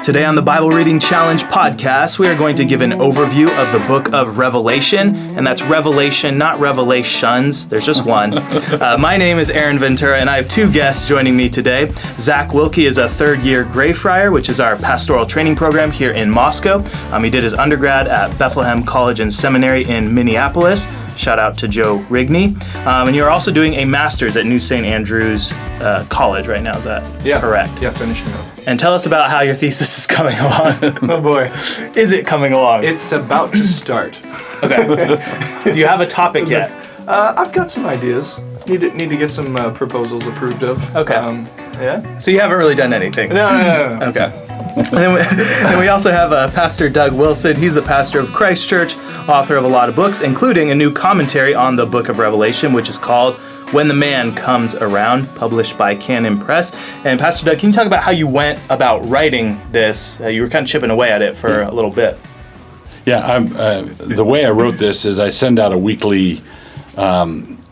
Today on the Bible Reading Challenge podcast, we are going to give an overview of the book of Revelation, and that's Revelation, not Revelations. There's just one. My name is Aaron Ventura, and I have two guests joining me today. Zach Wilke is a third-year Greyfriar, which is our pastoral training program here in Moscow. He did his undergrad at Bethlehem College and Seminary in Minneapolis. Shout out to Joe Rigney. And you're also doing a master's at New St. Andrews College right now, is that correct? Yeah, finishing up. And tell us about how your thesis is coming along. Oh boy. Is it coming along? It's about to start. Okay. Do you have a topic yet? I've got some ideas. Need to get some proposals approved of. Okay. Yeah? So you haven't really done anything? No. Okay. And we also have Pastor Doug Wilson. He's the pastor of Christ Church, author of a lot of books, including a new commentary on the book of Revelation, which is called When the Man Comes Around, published by Canon Press. And Pastor Doug, can you talk about how you went about writing this? You were kind of chipping away at it for a little bit. Yeah, the way I wrote this is I send out a weekly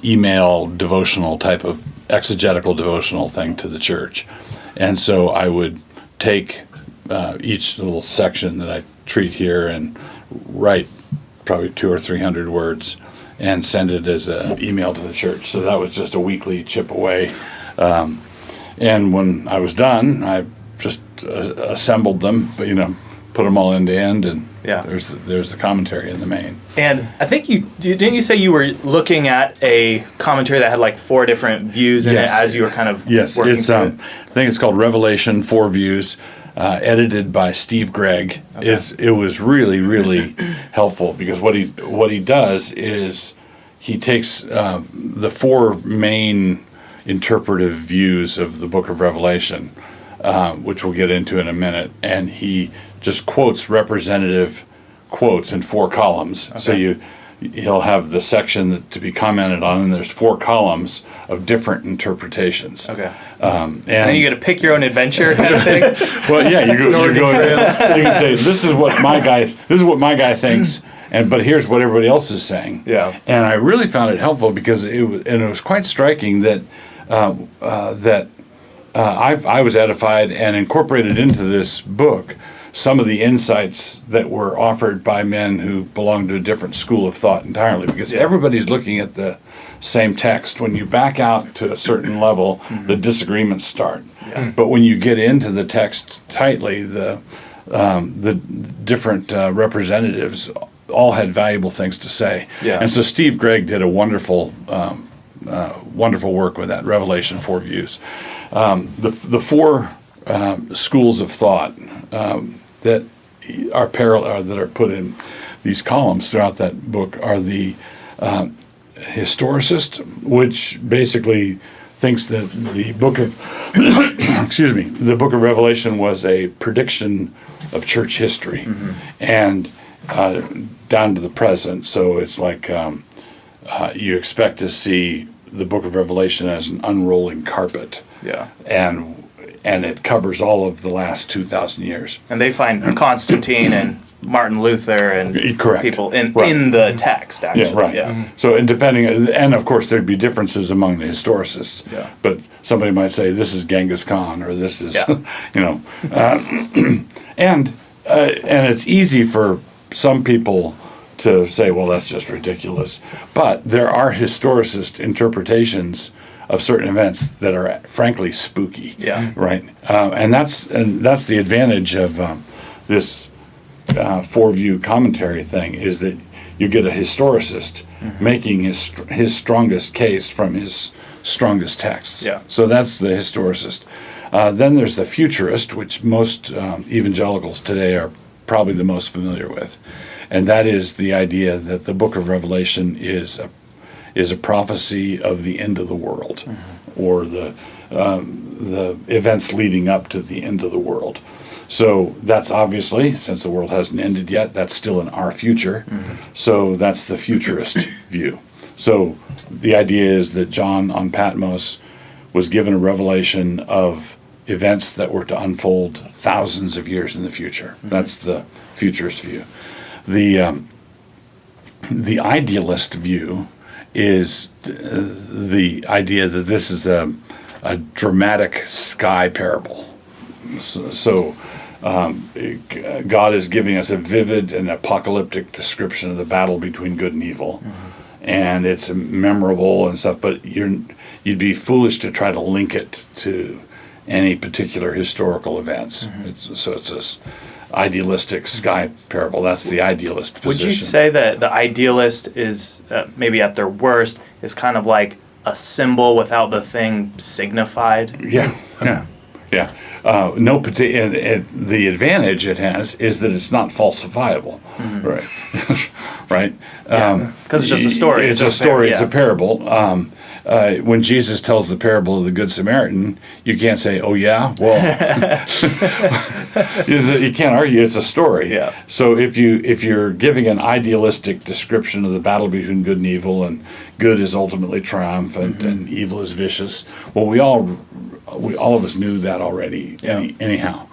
email devotional type of exegetical devotional thing to the church. And so I would take each little section that I treat here and write probably 200 or 300 words and send it as an email to the church. So that was just a weekly chip away. And when I was done, I just assembled them, but put them all end to end, and there's the commentary in the main. And I think didn't you say you were looking at a commentary that had like 4 different views in it as you were kind of working through it? I think it's called Revelation, 4 Views, edited by Steve Gregg. Okay. It was really, really helpful because what he does is he takes the 4 main interpretive views of the book of Revelation, which we'll get into in a minute, and he just quotes representative quotes in 4 columns. Okay. So he'll have the section to be commented on, and there's 4 columns of different interpretations. Okay. And then you get to pick your own adventure kind of thing. Well, yeah, you can say this is what my guy thinks, but here's what everybody else is saying. Yeah. And I really found it helpful because it was quite striking that I was edified and incorporated into this book some of the insights that were offered by men who belonged to a different school of thought entirely, because everybody's looking at the same text. When you back out to a certain level, the disagreements start. Yeah. But when you get into the text tightly, the different representatives all had valuable things to say. Yeah. And so Steve Gregg did a wonderful work with that, Revelation, 4 Views. The 4 schools of thought that are parallel, that are put in these columns throughout that book, are the historicist, which basically thinks that the book of the book of Revelation was a prediction of church history, and down to the present. So it's like you expect to see the book of Revelation as an unrolling carpet. Yeah. And it covers all of the last 2,000 years. And they find Constantine and Martin Luther and people in the text, actually. Yeah, right. Yeah. Mm-hmm. So, and of course, there'd be differences among the historicists. Yeah. But somebody might say, this is Genghis Khan, or this is, and it's easy for some people to say, well, that's just ridiculous. But there are historicist interpretations of certain events that are frankly spooky. Yeah. Right. And that's the advantage of this 4-view commentary thing, is that you get a historicist making his strongest case from his strongest texts. Yeah. So that's the historicist. Then there's the futurist, which most evangelicals today are probably the most familiar with, and that is the idea that the book of Revelation is a prophecy of the end of the world, or the events leading up to the end of the world. So that's obviously, since the world hasn't ended yet, that's still in our future. So that's the futurist view. So the idea is that John on Patmos was given a revelation of events that were to unfold thousands of years in the future. That's the futurist view. The idealist view is the idea that this is a dramatic sky parable. So God is giving us a vivid and apocalyptic description of the battle between good and evil, and it's memorable and stuff. But you'd be foolish to try to link it to any particular historical events. So it's this idealistic sky parable. That's the idealist position. Would you say that the idealist is maybe at their worst is kind of like a symbol without the thing signified? Yeah. No, the advantage it has is that it's not falsifiable, right? Right? Because it's just a story. It's a story. It's a parable. When Jesus tells the parable of the Good Samaritan, you can't say, "Oh yeah, well," you can't argue. It's a story. Yeah. So if you're giving an idealistic description of the battle between good and evil, and good is ultimately triumphant and evil is vicious, well, we all of us knew that already. Anyhow,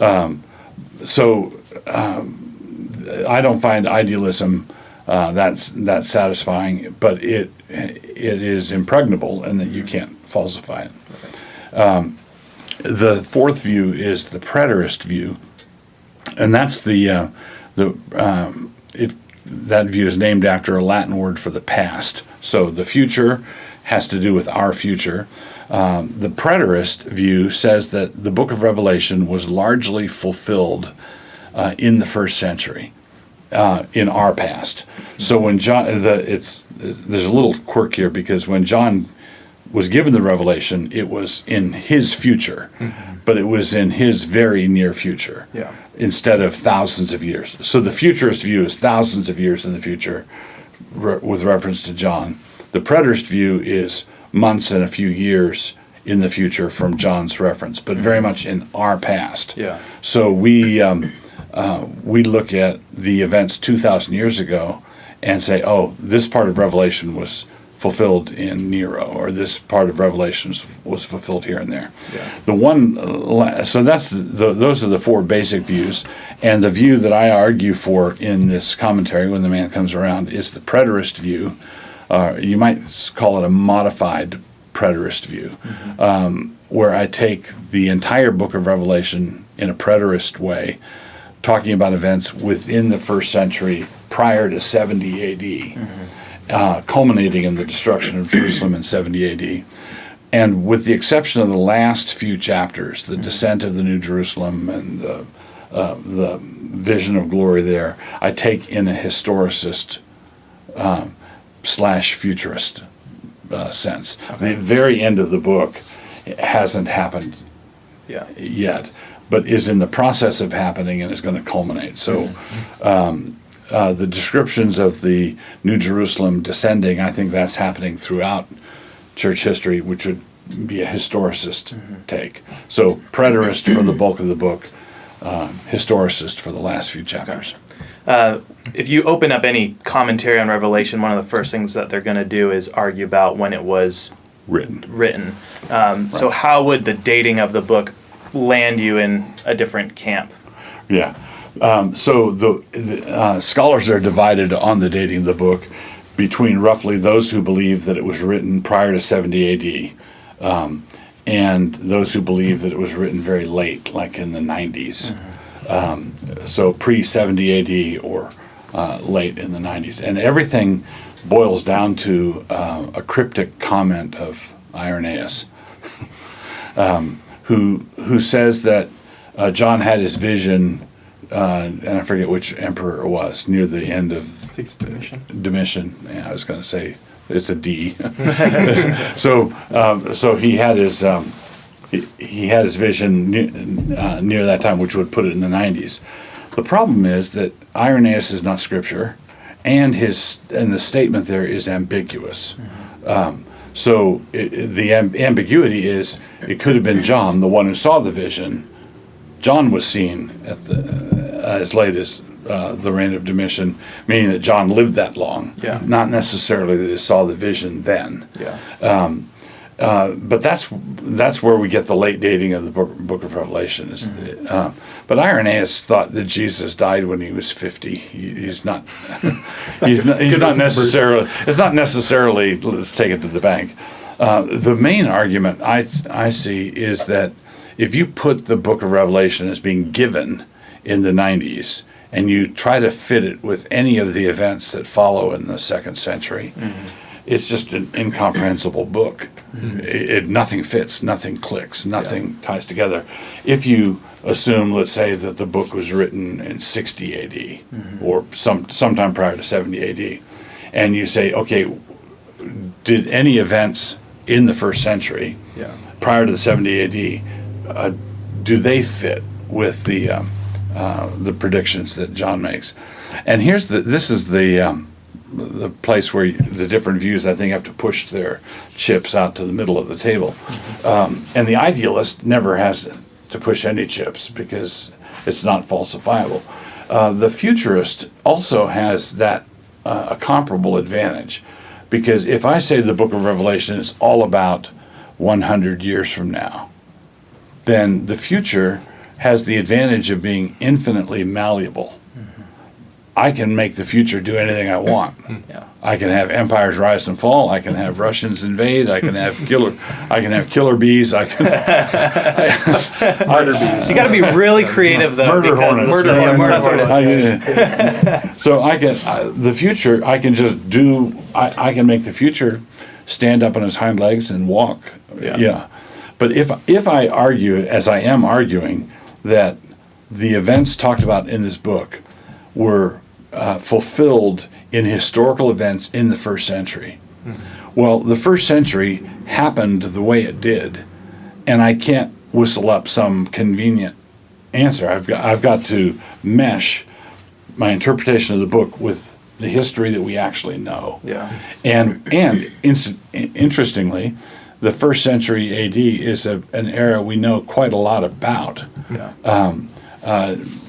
I don't find idealism that's satisfying, but it is impregnable, and that you can't falsify it. The fourth view is the preterist view, and that's that view is named after a Latin word for the past. So the future has to do with our future. The preterist view says that the book of Revelation was largely fulfilled in the first century. In our past. So when John, there's a little quirk here, because when John was given the revelation, it was in his future, but it was in his very near future, instead of thousands of years. So the futurist view is thousands of years in the future, with reference to John. The preterist view is months and a few years in the future from John's reference, but very much in our past. So we look at the events 2,000 years ago and say, oh, this part of Revelation was fulfilled in Nero, or this part of Revelation was fulfilled here and there. So those are the four basic views, and the view that I argue for in this commentary, When the Man Comes Around, is the preterist view. You might call it a modified preterist view, where I take the entire book of Revelation in a preterist way, talking about events within the first century prior to 70 A.D., culminating in the destruction of Jerusalem in 70 A.D. And with the exception of the last few chapters, the descent of the New Jerusalem and the vision of glory there, I take in a historicist / futurist sense. The very end of the book hasn't happened yet, but is in the process of happening and is going to culminate. So the descriptions of the New Jerusalem descending, I think that's happening throughout church history, which would be a historicist take. So preterist for the bulk of the book, historicist for the last few chapters. If you open up any commentary on Revelation, one of the first things that they're going to do is argue about when it was written. So how would the dating of the book land you in a different camp? So the scholars are divided on the dating of the book between roughly those who believe that it was written prior to 70 A.D. And those who believe that it was written very late, like in the 90s. So pre-70 A.D. or late in the 90s. And everything boils down to a cryptic comment of Irenaeus, who says that John had his vision, and I forget which emperor it was, near the end of... I think it's Domitian. Domitian. Yeah, I was going to say it's a D. So he had his vision near that time, which would put it in the 90s. The problem is that Irenaeus is not scripture, and the statement there is ambiguous. So the ambiguity is, it could have been John, the one who saw the vision. John was seen at as late as the reign of Domitian, meaning that John lived that long. Not necessarily that he saw the vision then. But that's where we get the late dating of the book of Revelation. But Irenaeus thought that Jesus died when he was 50. He's not. He's not necessarily. It's not necessarily. Let's take it to the bank. The main argument I see is that if you put the book of Revelation as being given in the 90s, and you try to fit it with any of the events that follow in the 2nd century, it's just an incomprehensible book. Nothing fits, nothing clicks, nothing ties together. If you assume, let's say, that the book was written in 60 AD or sometime prior to 70 AD, and you say, okay, did any events in the 1st century prior to the 70 AD, do they fit with the predictions that John makes? And this is the place where the different views, I think, have to push their chips out to the middle of the table. And the idealist never has to push any chips because it's not falsifiable. The futurist also has that a comparable advantage, because if I say the book of Revelation is all about 100 years from now, then the future has the advantage of being infinitely malleable. I can make the future do anything I want. I can have empires rise and fall. I can have Russians invade. I can have killer bees. I can murder bees. You got to be really creative, though. Murder hornets. Murder hornets. So I can the future. I can just do. I can make the future stand up on his hind legs and walk. Yeah. But if I argue, as I am arguing, that the events talked about in this book were fulfilled in historical events in the 1st century. Well, the 1st century happened the way it did, and I can't whistle up some convenient answer. I've got to mesh my interpretation of the book with the history that we actually know. And interestingly, the 1st century AD is an era we know quite a lot about.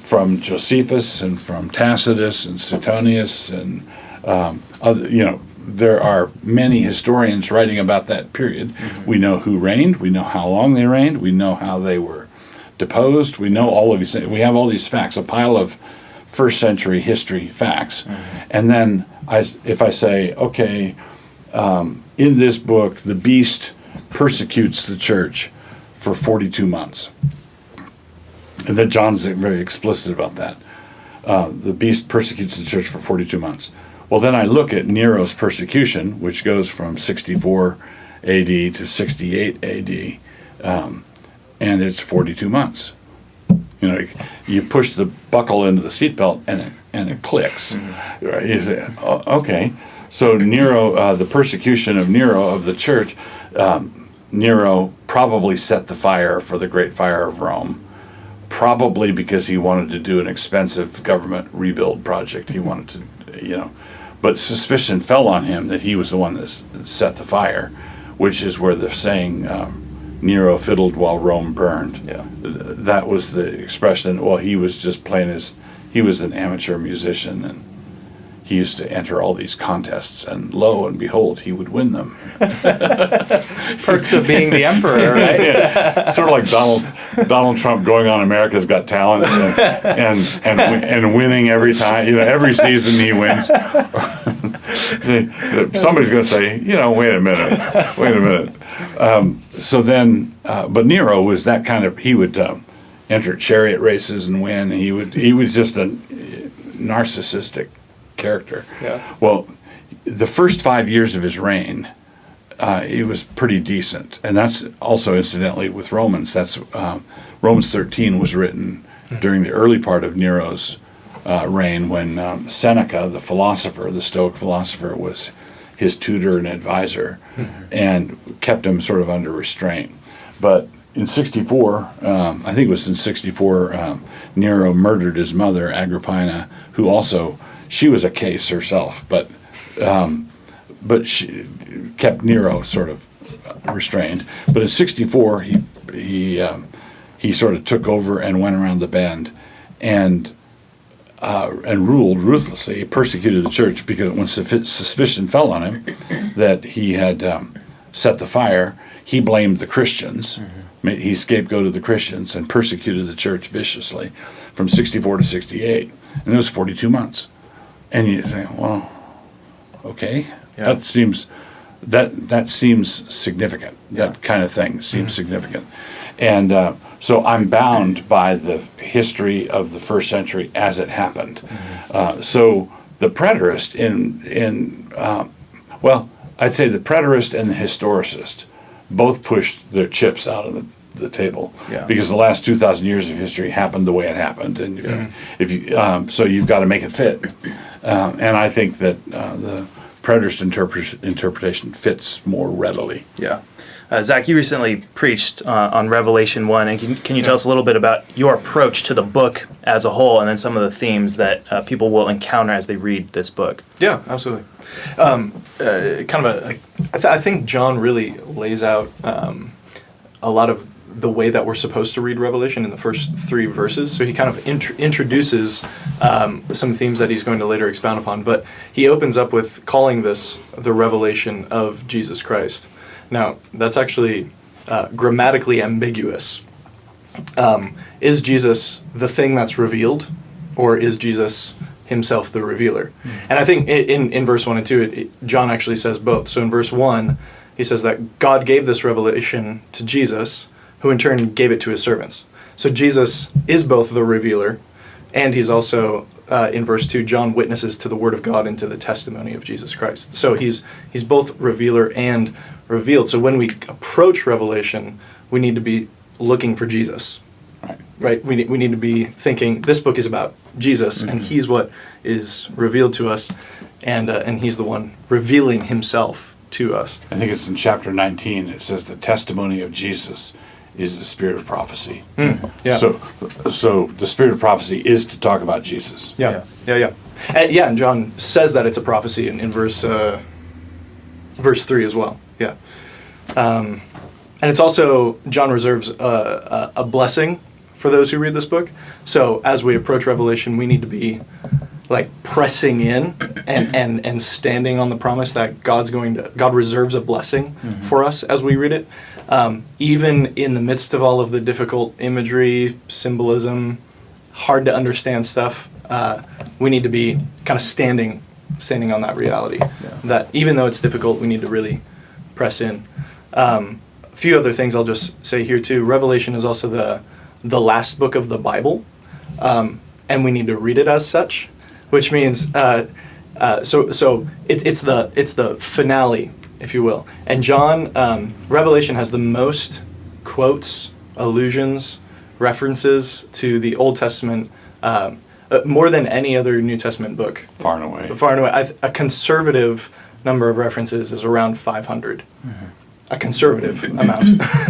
From Josephus and from Tacitus and Suetonius and there are many historians writing about that period. We know who reigned. We know how long they reigned. We know how they were deposed. We know all of these things. We have all these facts, a pile of 1st century history facts. And then if I say, okay, in this book, the beast persecutes the church for 42 months. And then John's very explicit about that. The beast persecutes the church for 42 months. Well, then I look at Nero's persecution, which goes from 64 AD to 68 AD, and it's 42 months. You push the buckle into the seatbelt and it clicks. Right? You say, okay, so Nero, the persecution of Nero of the church, Nero probably set the fire for the Great Fire of Rome. Probably because he wanted to do an expensive government rebuild project. He wanted to, but suspicion fell on him that he was the one that set the fire, which is where the saying, Nero fiddled while Rome burned. That was the expression. Well, he was just he was an amateur musician, and he used to enter all these contests, and lo and behold, he would win them. Perks of being the emperor, right? Sort of like Donald Trump going on America's Got Talent and winning every time. Every season he wins. Somebody's going to say, wait a minute. So then, but Nero was that kind of. He would enter chariot races and win. He was just a narcissistic character. Well, the first 5 years of his reign, it was pretty decent, and that's also incidentally with Romans. That's Romans 13 was written during the early part of Nero's reign, when Seneca, the philosopher, the Stoic philosopher, was his tutor and advisor, and kept him sort of under restraint. But in 64, I think it was in 64, Nero murdered his mother, Agrippina, who also. She was a case herself, but she kept Nero sort of restrained. But in 64, he sort of took over and went around the bend, and ruled ruthlessly, persecuted the church, because when suspicion fell on him that he had set the fire, he blamed the Christians. He scapegoated the Christians and persecuted the church viciously from 64 to 68, and it was 42 months. And you think, well, okay, that seems significant. That kind of thing seems significant. And so I'm bound by the history of the first century as it happened. So the preterist I'd say the preterist and the historicist both pushed their chips out of the table, because the last 2,000 years of history happened the way it happened, and if you so you've got to make it fit. And I think that the preterist interpretation fits more readily. Yeah. Zach, you recently preached on Revelation 1, and can you tell us a little bit about your approach to the book as a whole, and then some of the themes that people will encounter as they read this book? Yeah, absolutely. I think John really lays out a lot of the way that we're supposed to read Revelation in the first 3 verses. So he kind of introduces some themes that he's going to later expound upon, but he opens up with calling this the revelation of Jesus Christ. Now, that's actually grammatically ambiguous. Is Jesus the thing that's revealed, or is Jesus himself the revealer? And I think in verse 1 and 2, John actually says both. So in verse 1, he says that God gave this revelation to Jesus, who in turn gave it to his servants. So Jesus is both the revealer, and he's also, in verse 2, John witnesses to the word of God and to the testimony of Jesus Christ. So he's both revealer and revealed. So when we approach Revelation, we need to be looking for Jesus. Right? We need to be thinking, this book is about Jesus, and he's what is revealed to us, and he's the one revealing himself to us. I think it's in chapter 19, it says the testimony of Jesus is the spirit of prophecy. Yeah. So the spirit of prophecy is to talk about Jesus. Yeah. And John says that it's a prophecy in verse 3 as well. Yeah. And it's also, John reserves a blessing for those who read this book. So as we approach Revelation, we need to be like pressing in and standing on the promise that God reserves a blessing for us as we read it. Even in the midst of all of the difficult imagery, symbolism, hard to understand stuff, we need to be kind of standing on that reality. That even though it's difficult, we need to really press in. A few other things I'll just say here too. Revelation is also the last book of the Bible, and we need to read it as such, which means it's the finale, if you will. And John, Revelation has the most quotes, allusions, references to the Old Testament, more than any other New Testament book. Far and away. A conservative number of references is around 500. A conservative amount.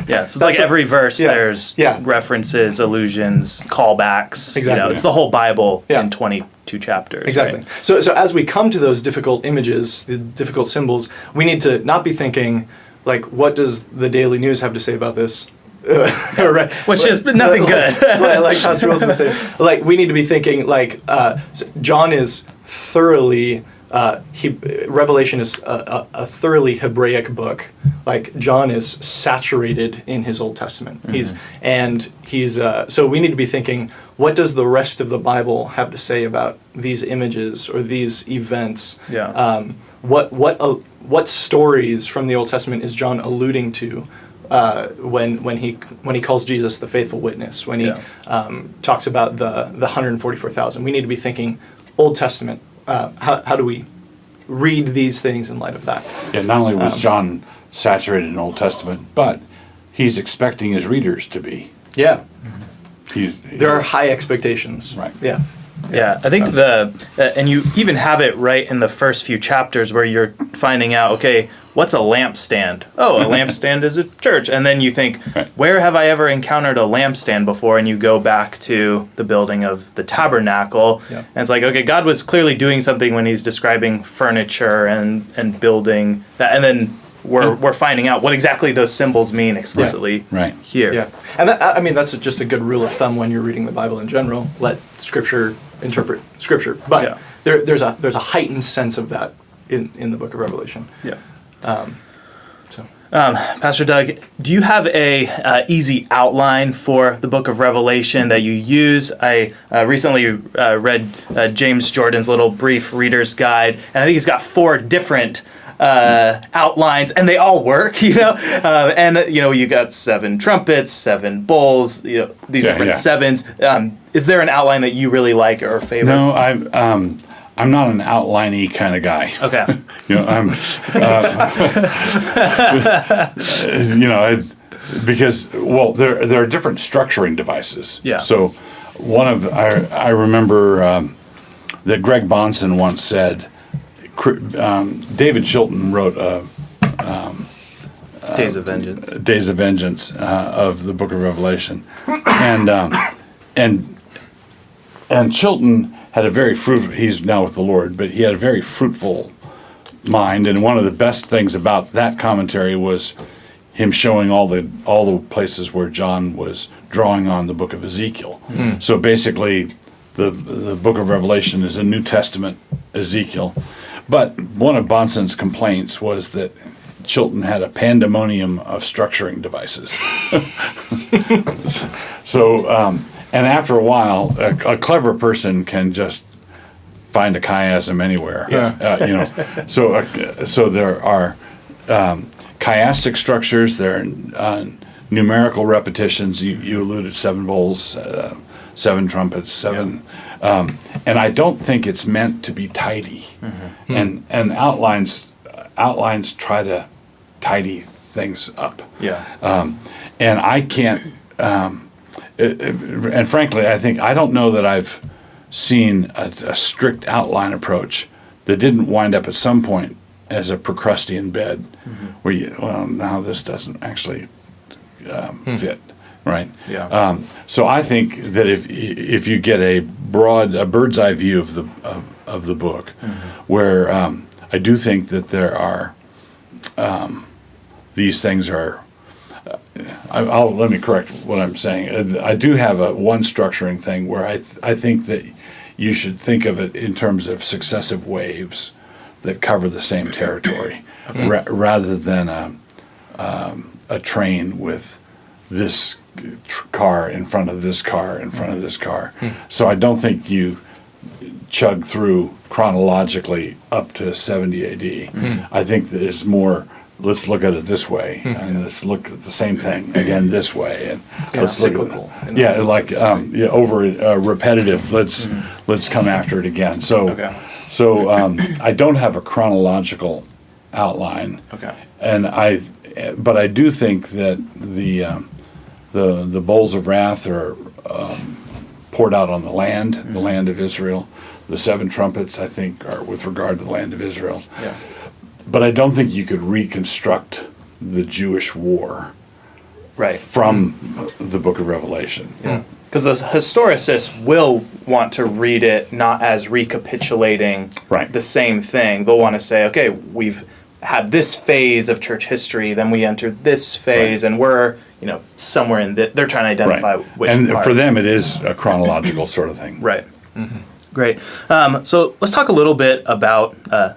Yeah, so it's like every verse there's references, allusions, callbacks. Exactly. It's the whole Bible in 22 chapters. Exactly. Right? So as we come to those difficult images, the difficult symbols, we need to not be thinking, like, what does the Daily News have to say about this? Right. Which is nothing good. Like Pastor Will's going to say. Like, we need to be thinking, like, John is thoroughly... Revelation is a thoroughly Hebraic book. Like, John is saturated in his Old Testament. So we need to be thinking, what does the rest of the Bible have to say about these images or these events? Yeah. What stories from the Old Testament is John alluding to when he calls Jesus the faithful witness? When he talks about the 144,000, we need to be thinking Old Testament. How do we read these things in light of that? Yeah, not only was John saturated in Old Testament, but he's expecting his readers to be. Yeah. There are high expectations. Right. Yeah. Yeah, I think and you even have it right in the first few chapters where you're finding out, okay, what's a lampstand? Oh, a lampstand is a church. And then you think, where have I ever encountered a lampstand before? And you go back to the building of the tabernacle. Yeah. And it's like, okay, God was clearly doing something when he's describing furniture and building that. And then we're finding out what exactly those symbols mean explicitly here. Yeah. And that's just a good rule of thumb when you're reading the Bible in general. Let Scripture interpret Scripture. But there's a heightened sense of that in the book of Revelation. Yeah. Pastor Doug, do you have a easy outline for the book of Revelation that you use? I recently read James Jordan's little brief reader's guide, and I think he's got 4 different outlines, and they all work, you know, you got 7 trumpets, 7 bowls, you know, these different sevens. Is there an outline that you really like or favor? No, I'm not an outline-y kind of guy. Okay. You know, because there are different structuring devices. Yeah. So I remember that Greg Bonson once said, David Chilton wrote Days of Vengeance. Days of Vengeance of the Book of Revelation, and Chilton had a very fruitful. He's now with the Lord, but he had a very fruitful mind. And one of the best things about that commentary was him showing all the places where John was drawing on the Book of Ezekiel. Mm. So basically, the Book of Revelation is a New Testament Ezekiel. But one of Bonson's complaints was that Chilton had a pandemonium of structuring devices. And after a while, a clever person can just find a chiasm anywhere. Yeah. So there are chiastic structures. There are numerical repetitions. You alluded 7 bowls, 7 trumpets, 7. Yeah. And I don't think it's meant to be tidy. Mm-hmm. And outlines try to tidy things up. Yeah. And I can't. And frankly, I don't know that I've seen a strict outline approach that didn't wind up at some point as a Procrustean bed, where now this doesn't actually fit, right? Yeah. So I think that if you get a bird's eye view of the book, where I do think that there are these things are. Let me correct what I'm saying. I do have one structuring thing where I think that you should think of it in terms of successive waves that cover the same territory, rather than a train with this car in front of this car in front of this car. So I don't think you chug through chronologically up to 70 AD. I think that it's more. Let's look at it this way, and let's look at the same thing again this way, and it's kind of cyclical. Repetitive. Let's come after it again. So I don't have a chronological outline. Okay. But I do think that the bowls of wrath are poured out on the land of Israel. The 7 trumpets, I think, are with regard to the land of Israel. Yeah. But I don't think you could reconstruct the Jewish war from the Book of Revelation. Yeah. Because the historicists will want to read it not as recapitulating the same thing. They'll want to say, okay, we've had this phase of church history, then we entered this phase, and we're somewhere in they're trying to identify which and part. For them, it is a chronological sort of thing. Right. Mm-hmm. Great. So let's talk a little bit about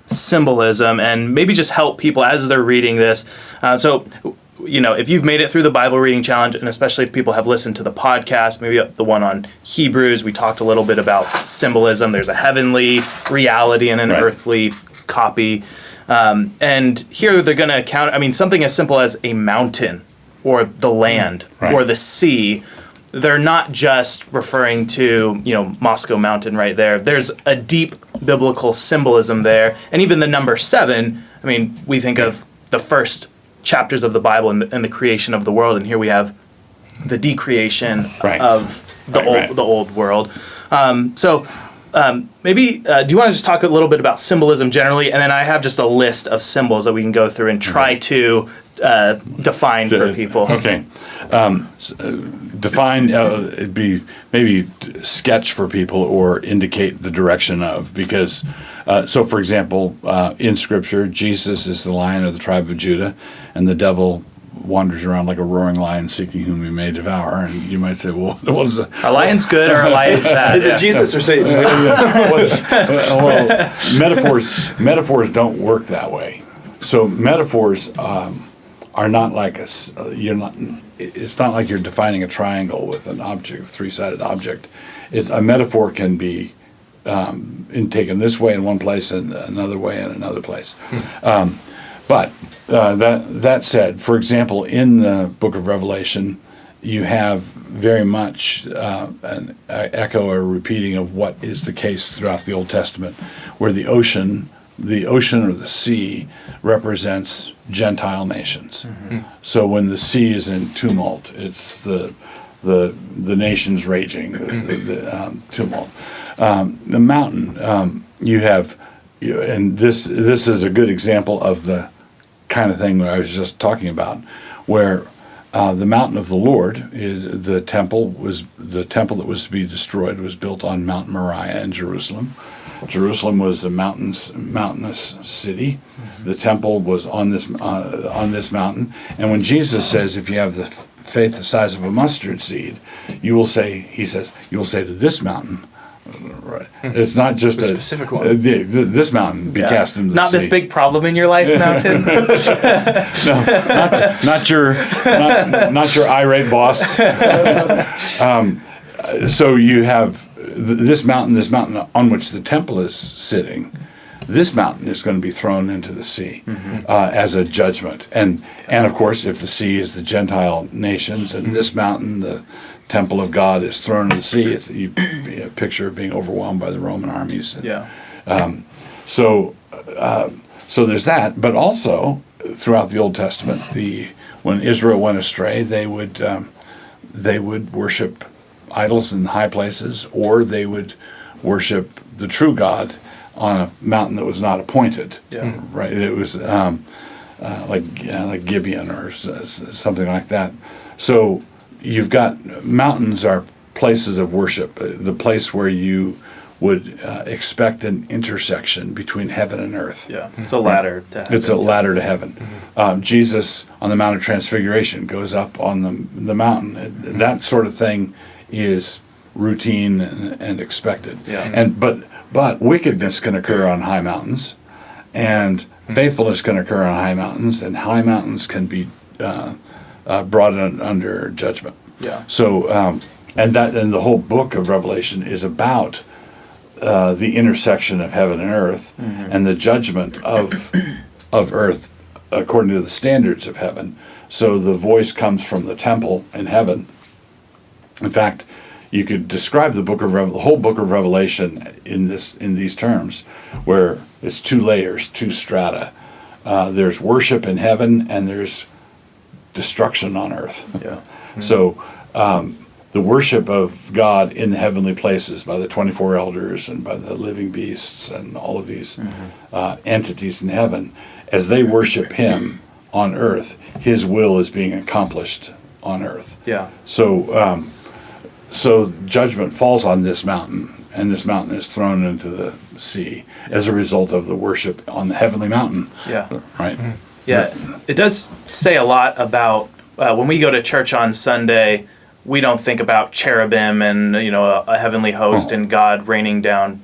symbolism and maybe just help people as they're reading this. If you've made it through the Bible Reading Challenge, and especially if people have listened to the podcast, maybe the one on Hebrews, we talked a little bit about symbolism. There's a heavenly reality and an earthly copy. And here they're going to count, something as simple as a mountain or the land or the sea. They're not just referring to, Moscow Mountain right there. There's a deep biblical symbolism there. And even the number 7, we think of the first chapters of the Bible and the creation of the world. And here we have the decreation of the old world. Maybe, do you want to just talk a little bit about symbolism generally? And then I have just a list of symbols that we can go through and try to define for people. Okay. Define, it'd be maybe sketch for people or indicate the direction of, because, so for example, in Scripture, Jesus is the Lion of the tribe of Judah, and the devil wanders around like a roaring lion seeking whom he may devour. And you might say, well, what is that? A lion's good or a lion's bad? Is it Jesus or Satan? Metaphors don't work that way. So metaphors are not like it's not like you're defining a triangle with an object, three-sided object. A metaphor can be taken this way in one place and another way in another place. But that said, for example, in the book of Revelation, you have very much an echo or repeating of what is the case throughout the Old Testament, where the ocean or the sea represents Gentile nations. So when the sea is in tumult, it's the nations raging, the tumult. The mountain, you have, and this is a good example of the kind of thing that I was just talking about, where the mountain of the Lord is the temple that was to be destroyed was built on Mount Moriah in Jerusalem. Jerusalem was a mountainous city. The temple was on this mountain. And when Jesus says, if you have the faith the size of a mustard seed, you will say to this mountain. Right. It's not just a specific one. This mountain be cast into the not sea. This big problem in your life, mountain. No, not your irate boss. So you have this mountain on which the temple is sitting. This mountain is going to be thrown into the sea as a judgment, and of course, if the sea is the Gentile nations, and this mountain, the temple of God, is thrown into the sea, you a picture of being overwhelmed by the Roman armies. So there's that, but also throughout the Old Testament, when Israel went astray, they would worship idols in high places, or they would worship the true God on a mountain that was not appointed. Right? It was like Gibeon or something like that. So you've got mountains are places of worship, the place where you would expect an intersection between heaven and earth. It's a ladder to heaven. It's a ladder to heaven. Jesus on the Mount of Transfiguration goes up on the mountain. That sort of thing is routine and expected. But wickedness can occur on high mountains, and faithfulness can occur on high mountains, and high mountains can be brought under judgment. So and the whole book of Revelation is about the intersection of heaven and earth, and the judgment of earth according to the standards of heaven. So the voice comes from the temple in heaven. In fact, you could describe the whole book of Revelation in these terms, where it's two layers, two strata. There's worship in heaven, and there's destruction on earth. So the worship of God in the heavenly places by the 24 elders and by the living beasts and all of these entities in heaven, as they worship Him on earth, His will is being accomplished on earth. So judgment falls on this mountain, and this mountain is thrown into the sea as a result of the worship on the heavenly mountain. Right? It does say a lot about when we go to church on Sunday, we don't think about cherubim and a heavenly host and God raining down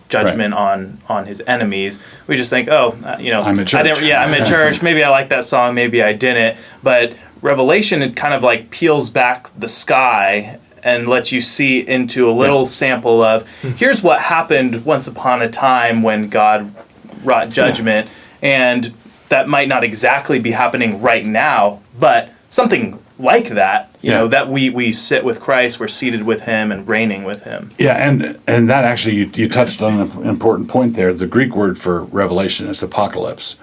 judgment on His enemies. We just think, I'm in church. I'm in church. Maybe I like that song. Maybe I didn't. But Revelation, it kind of like peels back the sky and lets you see into a little sample of here's what happened once upon a time when God wrought judgment, and that might not exactly be happening right now, but something like that, that we sit with Christ, we're seated with Him and reigning with Him. And that actually, you touched on an important point there. The Greek word for revelation is apocalypse.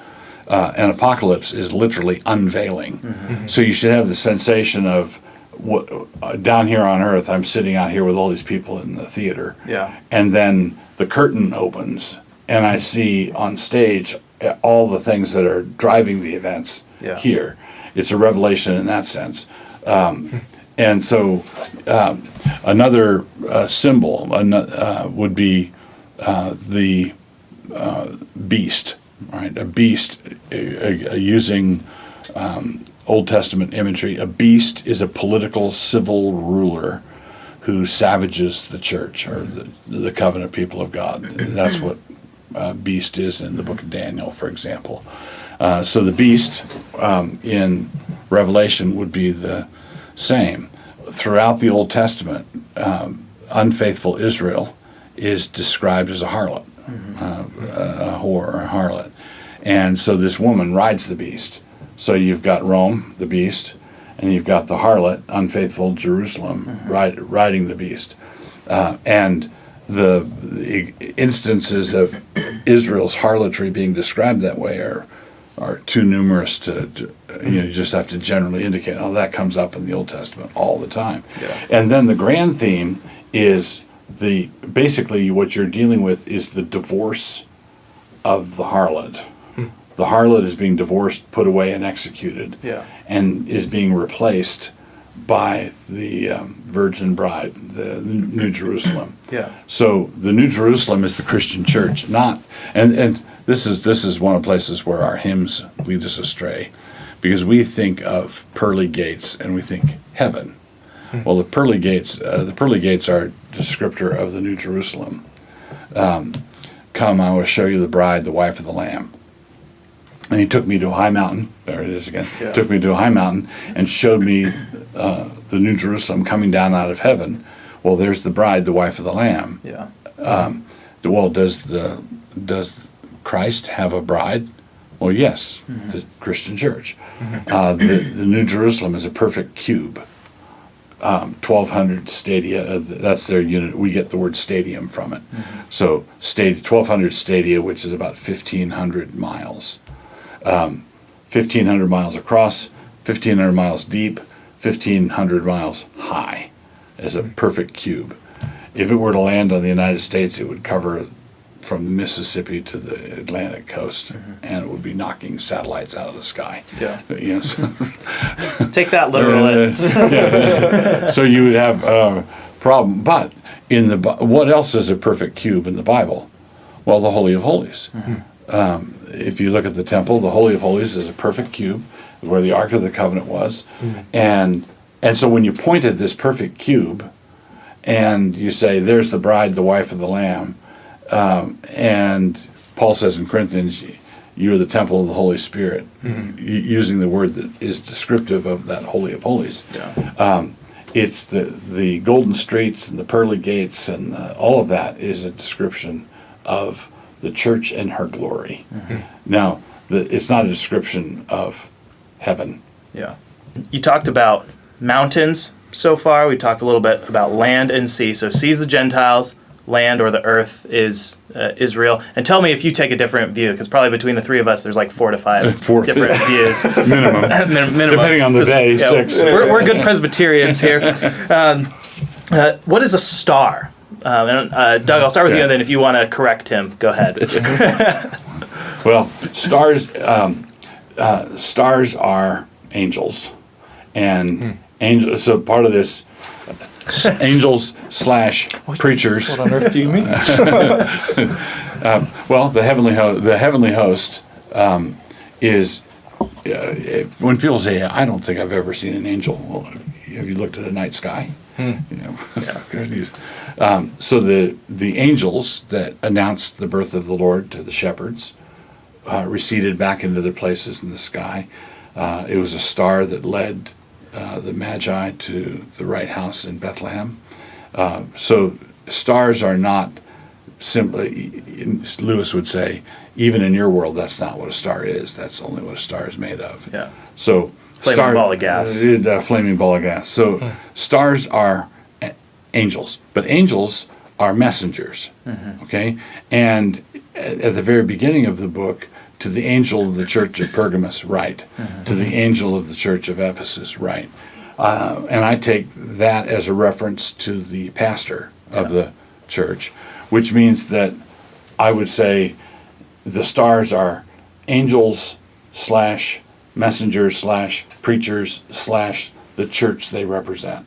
And apocalypse is literally unveiling. So you should have the sensation of, down here on earth, I'm sitting out here with all these people in the theater. And then the curtain opens, and I see on stage all the things that are driving the events here. It's a revelation in that sense. And so another symbol would be the beast, right? A beast, using Old Testament imagery, a beast is a political civil ruler who savages the church or the covenant people of God. That's what beast is in the book of Daniel, for example. So the beast in Revelation would be the same. Throughout the Old Testament, unfaithful Israel is described as a harlot, a whore or a harlot. And so this woman rides the beast. So you've got Rome, the beast, and you've got the harlot, unfaithful Jerusalem, riding the beast. And the instances of Israel's harlotry being described that way are too numerous to you just have to generally indicate, that comes up in the Old Testament all the time. Yeah. And then the grand theme is basically what you're dealing with is the divorce of the harlot. The harlot is being divorced, put away, and executed, and is being replaced by the virgin bride, the New Jerusalem. Yeah. So the New Jerusalem is the Christian church, and this is one of the places where our hymns lead us astray, because we think of pearly gates and we think heaven. Well, the pearly gates are a descriptor of the New Jerusalem. Come, I will show you the bride, the wife of the Lamb. And he took me to a high mountain. There it is again. Yeah. Took me to a high mountain and showed me the New Jerusalem coming down out of heaven. Well, there's the bride, the wife of the Lamb. Yeah. Well, does Christ have a bride? Well, yes, the Christian church. The New Jerusalem is a perfect cube. 1,200 stadia, that's their unit. We get the word stadium from it. So 1,200 stadia, which is about 1,500 miles. 1,500 miles across, 1,500 miles deep, 1,500 miles high as a perfect cube. If it were to land on the United States, it would cover from the Mississippi to the Atlantic coast, and it would be knocking satellites out of the sky. Yeah. Take that, literalists. So you would have a problem. But what else is a perfect cube in the Bible? Well, the Holy of Holies. If you look at the temple, the Holy of Holies is a perfect cube, where the Ark of the Covenant was. And so when you point at this perfect cube, and you say, there's the bride, the wife of the Lamb, and Paul says in Corinthians, you are the temple of the Holy Spirit, using the word that is descriptive of that Holy of Holies. Yeah. It's the golden streets and the pearly gates and all of that is a description of the church and her glory. Now, it's not a description of heaven. Yeah. You talked about mountains so far. We talked a little bit about land and sea. So sea's the Gentiles, land or the earth is Israel. And tell me if you take a different view, because probably between the three of us, there's like 4 to 5 different views. Minimum. Depending on the day, 6. We're good Presbyterians here. What is a star? Doug, I'll start with you, and then if you want to correct him, go ahead. Well, stars are angels, and angels. So part of this, angels / preachers. What on earth do you mean? Well, the heavenly host is. When people say, "I don't think I've ever seen an angel," well, have you looked at a night sky? So the angels that announced the birth of the Lord to the shepherds receded back into their places in the sky. It was a star that led the Magi to the right house in Bethlehem. So stars are not simply, Lewis would say, even in your world, that's not what a star is. That's only what a star is made of. Yeah. So flaming ball of gas. Flaming ball of gas. So stars are angels, but angels are messengers. Okay, and at the very beginning of the book, to the angel of the church of Pergamos, write. To the angel of the church of Ephesus, write. And I take that as a reference to the pastor of the church, which means that I would say the stars are angels / messengers / preachers / the church they represent.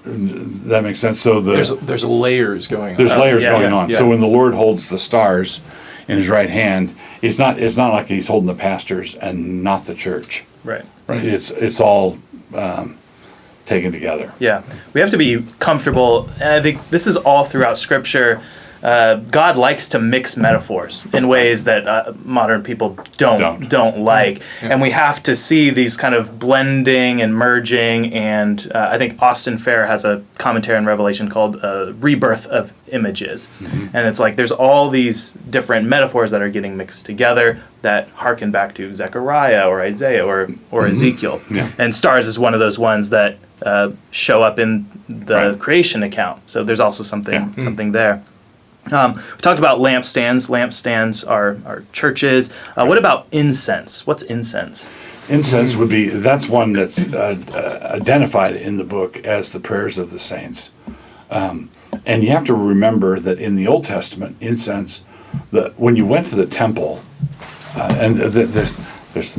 That makes sense. So there's layers going on. There's layers going on. Yeah. So when the Lord holds the stars in his right hand, it's not like he's holding the pastors and not the church. Right. It's all taken together. Yeah. We have to be comfortable, and I think this is all throughout Scripture. God likes to mix metaphors in ways that modern people don't like. Yeah. And we have to see these kind of blending and merging. And I think Austin Fair has a commentary on Revelation called Rebirth of Images. Mm-hmm. And it's like there's all these different metaphors that are getting mixed together that harken back to Zechariah or Isaiah or mm-hmm. Ezekiel. Yeah. And stars is one of those ones that show up in the creation account. So there's also something there. We talked about lampstands. Lampstands are churches. What about incense? What's incense? Incense would be, that's one that's identified in the book as the prayers of the saints. And you have to remember that in the Old Testament, incense, when you went to the temple, and there's this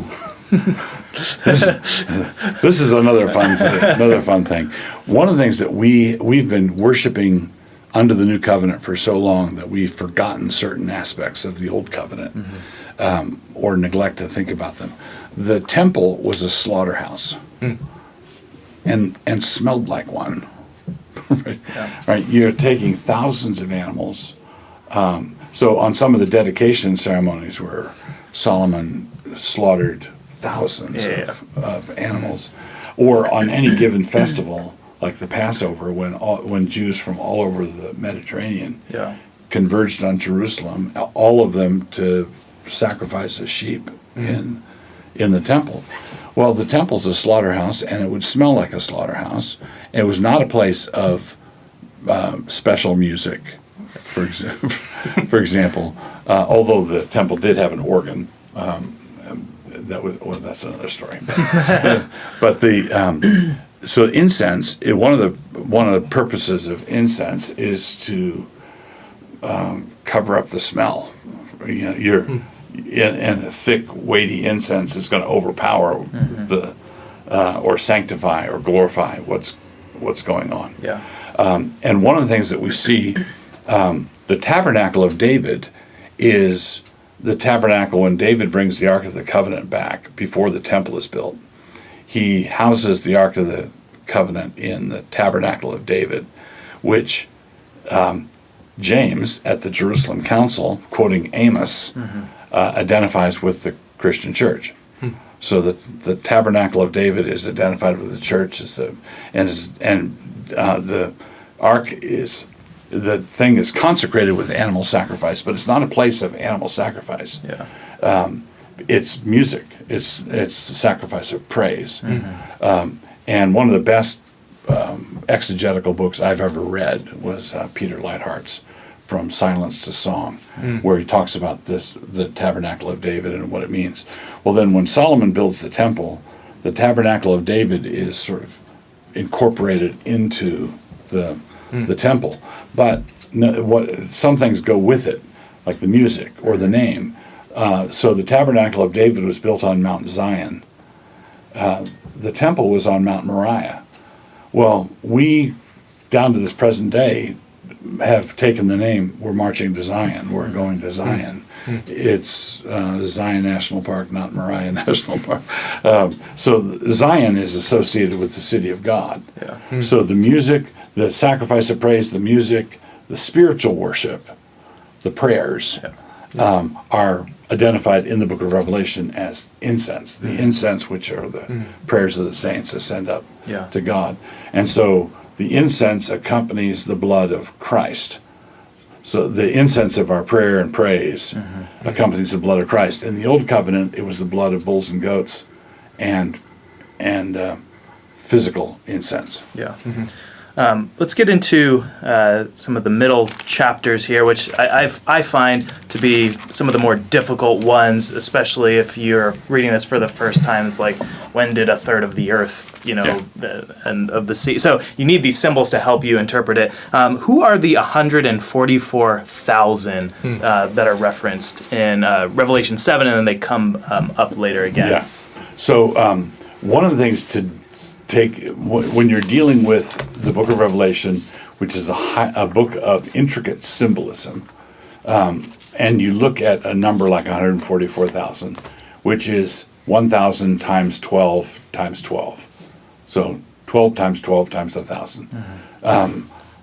is another fun thing. One of the things that we've been worshiping under the new covenant for so long that we've forgotten certain aspects of the old covenant, mm-hmm. Or neglect to think about them. The temple was a slaughterhouse, and smelled like one. Right? Yeah. Right? You're taking thousands of animals. So on some of the dedication ceremonies where Solomon slaughtered thousands of animals, or on any given festival, like the Passover, when Jews from all over the Mediterranean converged on Jerusalem, all of them to sacrifice a sheep in the temple. Well, the temple's a slaughterhouse, and it would smell like a slaughterhouse. It was not a place of special music, for example, although the temple did have an organ. That's another story. But so incense, one of the purposes of incense is to cover up the smell. And a thick, weighty incense is going to overpower or sanctify or glorify what's going on. Yeah. And one of the things that we see, the Tabernacle of David is the tabernacle when David brings the Ark of the Covenant back before the temple is built. He houses the Ark of the Covenant in the Tabernacle of David, which James at the Jerusalem Council, quoting Amos, identifies with the Christian church. So the Tabernacle of David is identified with the church and the Ark is. The thing is consecrated with animal sacrifice, but it's not a place of animal sacrifice. Yeah. It's music. It's the sacrifice of praise. And one of the best exegetical books I've ever read was Peter Leithart's From Silence to Song, where he talks about the Tabernacle of David and what it means. Well, then when Solomon builds the temple, the Tabernacle of David is sort of incorporated into the temple, but some things go with it, like the music or the name. So the Tabernacle of David was built on Mount Zion. The temple was on Mount Moriah. Well, we, down to this present day, have taken the name, we're marching to Zion, we're going to Zion. It's Zion National Park, not Moriah National Park. So Zion is associated with the city of God. Yeah. So the music, the sacrifice of praise, the music, the spiritual worship, the prayers are identified in the book of Revelation as incense. The incense, which are the prayers of the saints, ascend up to God. And so the incense accompanies the blood of Christ. So the incense of our prayer and praise accompanies the blood of Christ. In the Old Covenant, it was the blood of bulls and goats and physical incense. Yeah. Let's get into some of the middle chapters here, which I find to be some of the more difficult ones, especially if you're reading this for the first time. It's like, when did a third of the earth, and of the sea? So you need these symbols to help you interpret it. Who are the 144,000 that are referenced in Revelation 7, and then they come up later again? Yeah. So one of the things to take when you're dealing with the book of Revelation, which is a book of intricate symbolism, and you look at a number like 144,000, which is 1,000 times 12 times 12. So 12 times 12 times 1,000.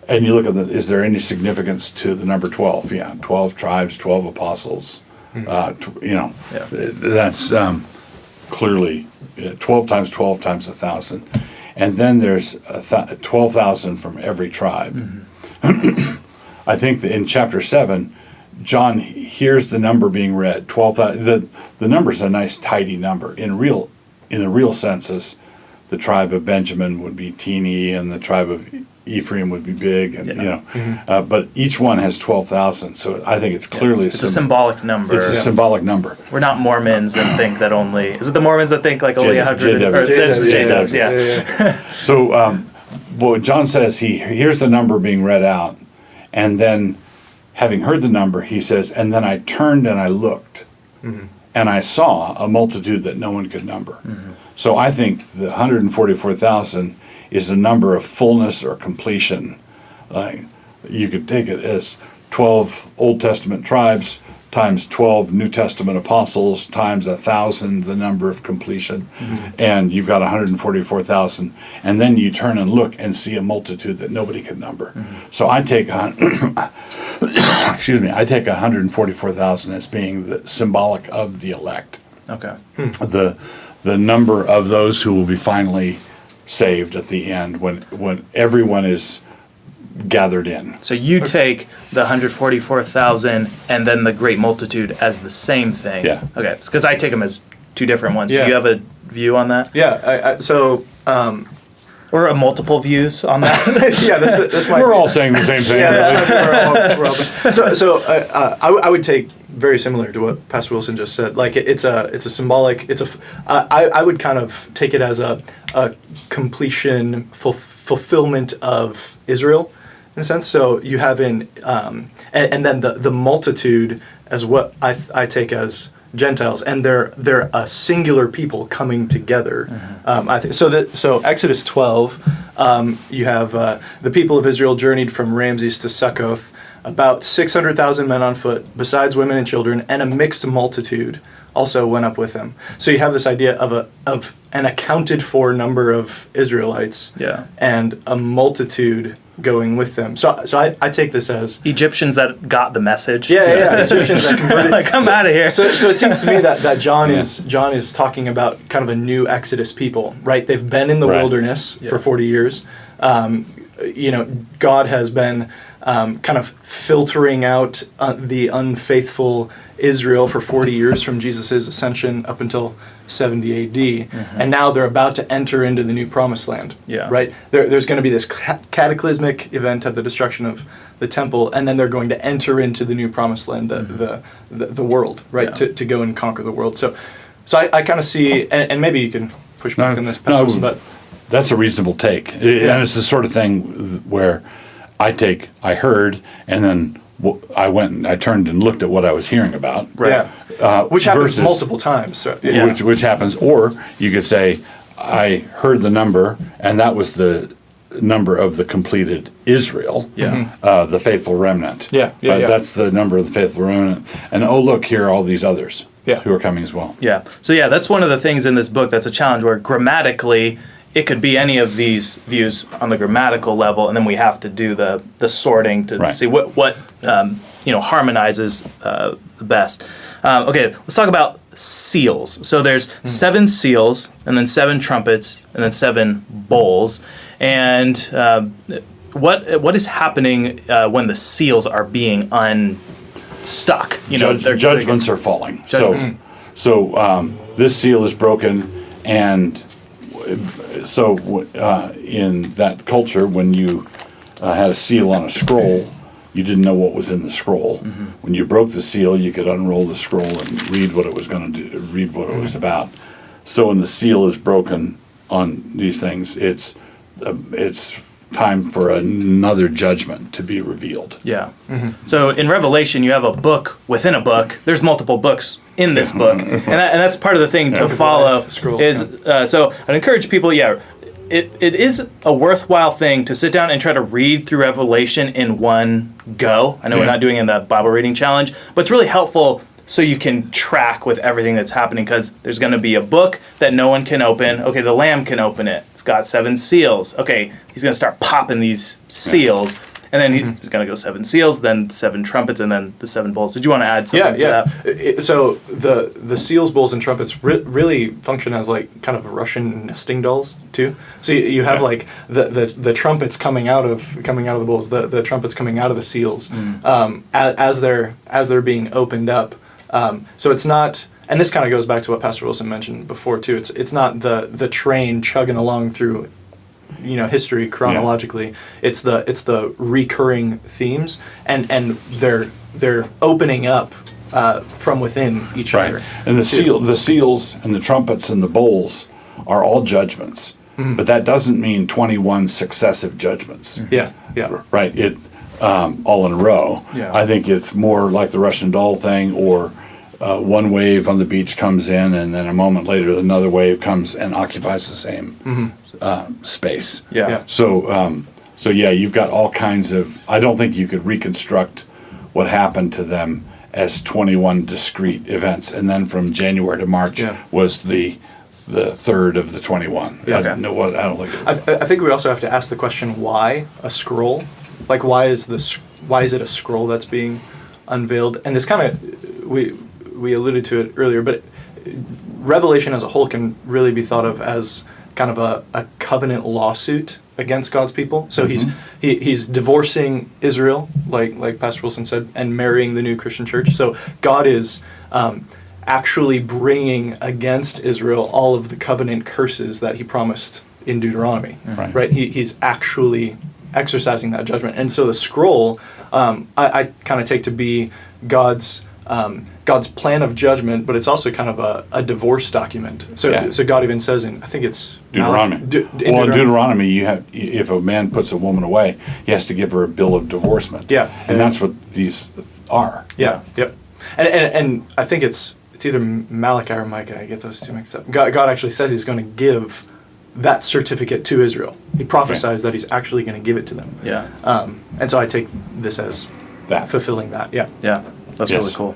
And you look at is there any significance to the number 12? Yeah, 12 tribes, 12 apostles. That's clearly 12 times 12 times 1,000. And then there's 12,000 from every tribe. I think that in chapter 7, John hears the number being read. 12,000. The number's a nice tidy number. In the real census, the tribe of Benjamin would be teeny, and the tribe of Ephraim would be big, and but each one has 12,000. So I think it's clearly it's a symbolic number. It's a symbolic number. We're not Mormons and think that only. Is it the Mormons that think like only 100? J-dubs, yeah. So what John says, he hears the number being read out, and then having heard the number, he says, and then I turned and I looked, and I saw a multitude that no one could number. So I think the 144,000 is a number of fullness or completion. You could take it as 12 Old Testament tribes times 12 New Testament apostles times 1,000, the number of completion, and you've got 144,000. And then you turn and look and see a multitude that nobody could number. So I take I take 144,000 as being symbolic of the elect. Okay. The number of those who will be finally saved at the end when everyone is gathered in. So you take the 144,000 and then the great multitude as the same thing. Yeah. Okay. Because I take them as two different ones. Yeah. Do you have a view on that? Yeah. Or multiple views on that? Yeah, that's my. We're all saying the same thing. Yeah, we're all, I would take very similar to what Pastor Wilson just said. Like it's a symbolic. I would kind of take it as a completion fulfillment of Israel, in a sense. So you have and then the multitude as what I take as Gentiles, and they're a singular people coming together. I think so. So Exodus 12, you have the people of Israel journeyed from Ramses to Succoth, about 600,000 men on foot, besides women and children, and a mixed multitude also went up with them. So you have this idea of an accounted for number of Israelites, and a multitude going with them. So I take this as Egyptians that got the message. Yeah. Egyptians that converted. Like, come out of here. So it seems to me that John is talking about kind of a new Exodus people, right? They've been in the wilderness for 40 years. God has been kind of filtering out the unfaithful Israel for 40 years from Jesus' ascension up until 70 AD, and now they're about to enter into the new promised land. Right? There's going to be this cataclysmic event of the destruction of the temple, and then they're going to enter into the new promised land, the world, right? To go and conquer the world. So I kind of see, and maybe you can push back on this, but that's a reasonable take, and it's the sort of thing where I heard, and then I went and I turned and looked at what I was hearing about. Right. Which happens multiple times. So, which happens, or you could say, I heard the number, and that was the number of the completed Israel, the faithful remnant. That's the number of the faithful remnant. And look, here are all these others who are coming as well. Yeah. So that's one of the things in this book that's a challenge, where grammatically it could be any of these views on the grammatical level, and then we have to do the sorting to see what harmonizes the best. Okay, let's talk about seals. So there's 7 seals, and then 7 trumpets, and then 7 bowls. And what is happening when the seals are being unstuck? Judgments are falling. So this seal is broken, and so in that culture, when you had a seal on a scroll, you didn't know what was in the scroll. When you broke the seal, you could unroll the scroll and read what it was going to do, read what it was about. So when the seal is broken on these things, it's time for another judgment to be revealed. Yeah. So in Revelation, you have a book within a book. There's multiple books in this book, and that's part of the thing to follow. So I'd encourage people. It is a worthwhile thing to sit down and try to read through Revelation in one go. I know we're not doing it in the Bible reading challenge, but it's really helpful so you can track with everything that's happening, because there's going to be a book that no one can open. Okay, the Lamb can open it. It's got 7 seals. Okay, he's going to start popping these seals. And then he's going to go 7 seals, then 7 trumpets, and then the 7 bowls. Did you want to add something to that? So the seals, bowls, and trumpets really function as like kind of Russian nesting dolls too. So you have like the trumpets coming out of the bowls, the trumpets coming out of the seals, as they're being opened up. So it's not. And this kind of goes back to what Pastor Wilson mentioned before too. It's not the train chugging along through, history chronologically. Yeah. It's the recurring themes, and they're opening up from within each other. And the seals and the trumpets and the bowls are all judgments, but that doesn't mean 21 successive judgments. Yeah. Right. It all in a row. Yeah. I think it's more like the Russian doll thing, or one wave on the beach comes in, and then a moment later another wave comes and occupies the same space. Yeah. So you've got all kinds of. I don't think you could reconstruct what happened to them as 21 discrete events, and then from January to March was the third of the 21. Yeah. Okay. I don't think. I think we also have to ask the question: why a scroll? Like, why is it a scroll that's being unveiled? And this kind of we alluded to it earlier, but Revelation as a whole can really be thought of as kind of a covenant lawsuit against God's people. So he's divorcing Israel, like Pastor Wilson said, and marrying the new Christian church. So God is actually bringing against Israel all of the covenant curses that he promised in Deuteronomy. Right? He's actually exercising that judgment. And so the scroll, I kind of take to be God's plan of judgment, but it's also kind of a divorce document. So God even says in, I think it's Deuteronomy. In Deuteronomy, you have, if a man puts a woman away, he has to give her a bill of divorcement. Yeah, and that's what these are. Yeah, yep. And I think it's either Malachi or Micah. I get those two mixed up. God actually says he's going to give that certificate to Israel. He prophesies that he's actually going to give it to them. Yeah. And so I take this as that fulfilling that. Yeah. Yeah. That's really cool.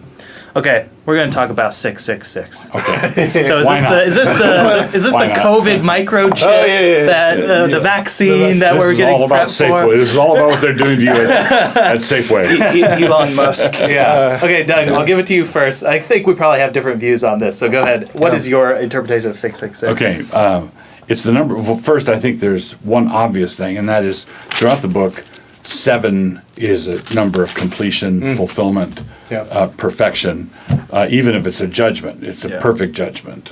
Okay, we're going to talk about 666. Okay. So is this the COVID microchip that the vaccine that we're getting prepped for? This is all about what they're doing to you at Safeway. Elon Musk. Yeah. Okay, Doug, I'll give it to you first. I think we probably have different views on this. So go ahead. What is your interpretation of 666? Okay. It's the number. Well, first, I think there's one obvious thing, and that is throughout the book, 7 is a number of completion, fulfillment, perfection. Even if it's a judgment, it's a perfect judgment.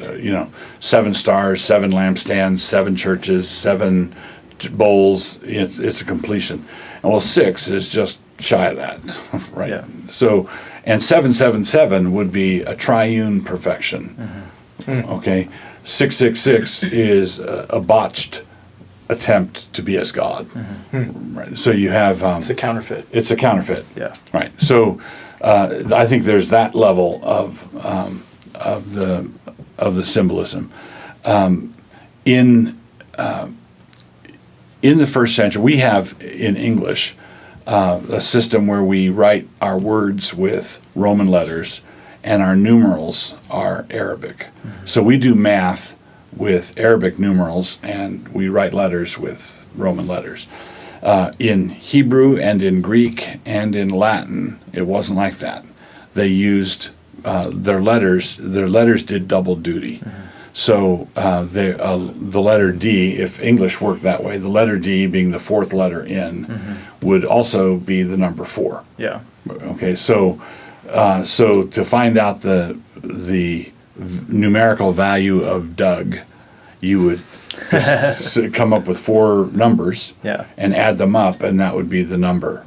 7 stars, 7 lampstands, 7 churches, 7 bowls. It's a completion. And well, 6 is just shy of that, right? Yeah. So, and 777 would be a triune perfection. Okay, 666 is a botched attempt to be as God. Right. So you have it's a counterfeit. It's a counterfeit. Yeah. Right. So I think there's that level of the symbolism. In the first century, we have in English a system where we write our words with Roman letters, and our numerals are Arabic. So we do math with Arabic numerals, and we write letters with Roman letters. In Hebrew and in Greek and in Latin, it wasn't like that. They used their letters. Their letters did double duty. So the letter D, if English worked that way, the letter D being the 4th letter in, would also be the number 4. Yeah. Okay. So to find out the numerical value of Doug, you would come up with 4 numbers and add them up, and that would be the number.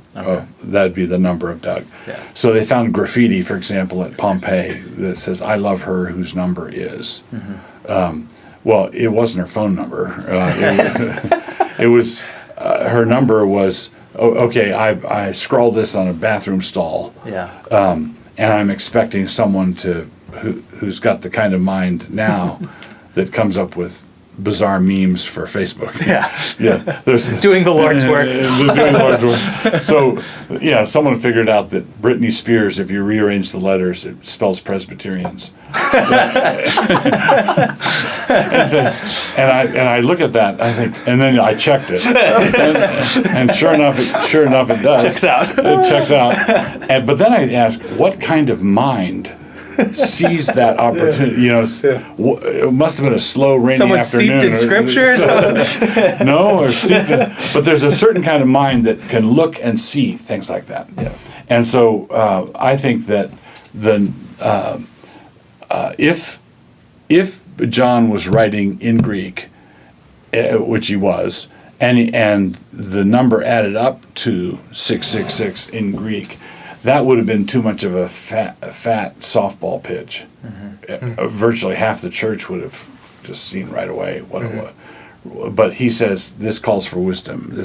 That'd be the number of Doug. Yeah. So they found graffiti, for example, at Pompeii that says, "I love her whose number is." Well, it wasn't her phone number. It was her number was. Okay, I scrawled this on a bathroom stall. Yeah. And I'm expecting someone who's got the kind of mind now that comes up with bizarre memes for Facebook. Yeah. There's Doing the Lord's work. Doing the Lord's work. So, yeah, someone figured out that Britney Spears, if you rearrange the letters, it spells Presbyterians. and I look at that, I think, and then I checked it, and sure enough, it does. Checks out. It checks out. But then I ask, what kind of mind sees that opportunity? It must have been a slow, rainy Someone afternoon. steeped in scripture? No, or steeped in, but there's a certain kind of mind that can look and see things like that. Yeah. And so I think that if John was writing in Greek, which he was, and the number added up to 666 in Greek, that would have been too much of a fat softball pitch. Mm-hmm. Virtually half the church would have just seen right away what it was. But he says this calls for wisdom.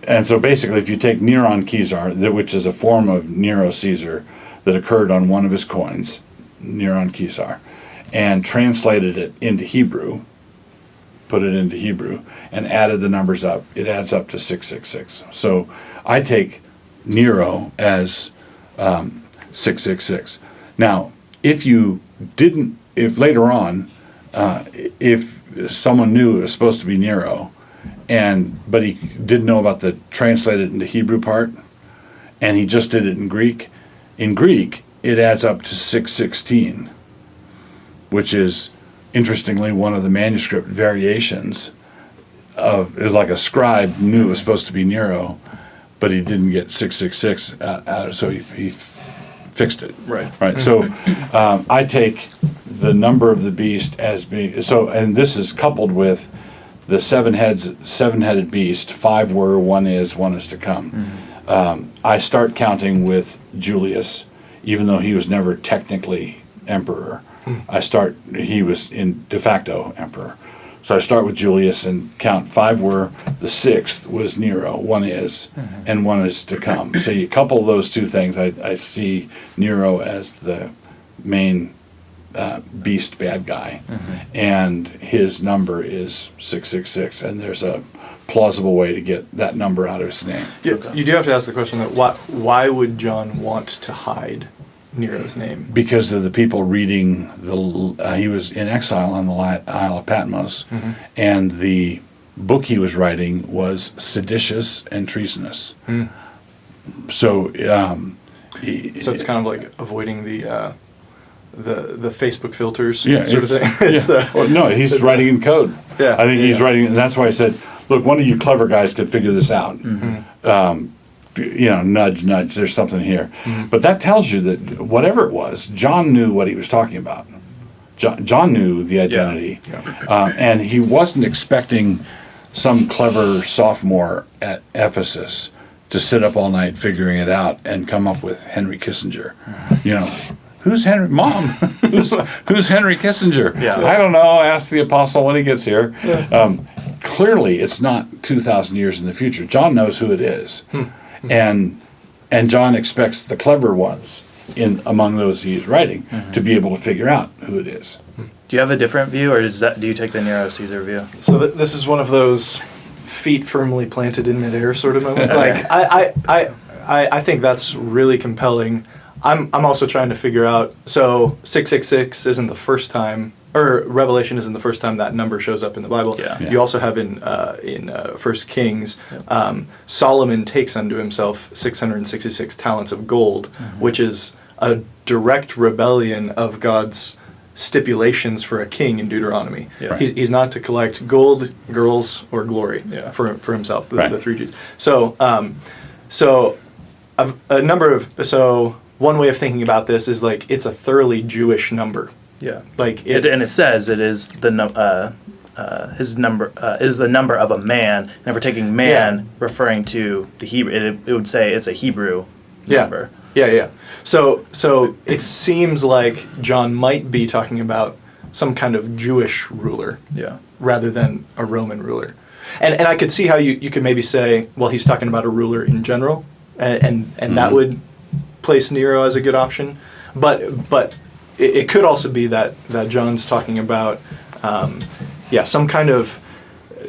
And so basically, if you take Neron Caesar, which is a form of Nero Caesar that occurred on one of his coins, Neron Caesar, and translated it into Hebrew, put it into Hebrew, and added the numbers up, it adds up to 666. So I take Nero as 666. Now, if later on, if someone knew it was supposed to be Nero, but he didn't know about the translated into Hebrew part, and he just did it in Greek it adds up to 616, which is interestingly one of the manuscript variations is like a scribe knew it was supposed to be Nero, but he didn't get 666 out, so he fixed it. Right. So I take the number of the beast as being so, and this is coupled with the seven-headed beast. 5 were, 1 is, 1 is to come. Mm-hmm. I start counting with Julius, even though he was never technically emperor. He was in de facto emperor. So I start with Julius and count 5 were, the 6th was Nero, 1 is, and 1 is to come. So you couple those two things, I see Nero as the main beast bad guy, and his number is 666, and there's a plausible way to get that number out of his name. You do have to ask the question that why would John want to hide Nero's name? Because of the people reading he was in exile on the Isle of Patmos, and the book he was writing was seditious and treasonous. So it's kind of like avoiding the Facebook filters sort of thing. He's writing in code. Yeah, I think he's writing, and that's why I said, look, one of you clever guys could figure this out. Nudge, nudge, there's something here. But that tells you that whatever it was, John knew what he was talking about. John knew the identity. And he wasn't expecting some clever sophomore at Ephesus to sit up all night figuring it out and come up with Henry Kissinger. Who's Henry? Mom, who's Henry Kissinger? I don't know. Ask the apostle when he gets here. Clearly, it's not 2,000 years in the future. John knows who it is. And John expects the clever ones among those he's writing to be able to figure out who it is. Do you have a different view, or do you take the Nero Caesar view? So this is one of those feet firmly planted in midair sort of moment. Like I think that's really compelling. I'm also trying to figure out. So 666 isn't the first time, or Revelation isn't the first time that number shows up in the Bible. You also have in 1 Kings, Solomon takes unto himself 666 talents of gold, which is a direct rebellion of God's stipulations for a king in Deuteronomy. He's not to collect gold, girls, or glory for himself. The 3 G's. So one way of thinking about this is like it's a thoroughly Jewish number. And it says it is his number is the number of a man. And if we're taking man referring to the Hebrew, it would say it's a Hebrew number. So it seems like John might be talking about some kind of Jewish ruler, rather than a Roman ruler. And I could see how you could maybe say, well, he's talking about a ruler in general, and that would place Nero as a good option. But it could also be that John's talking about, some kind of,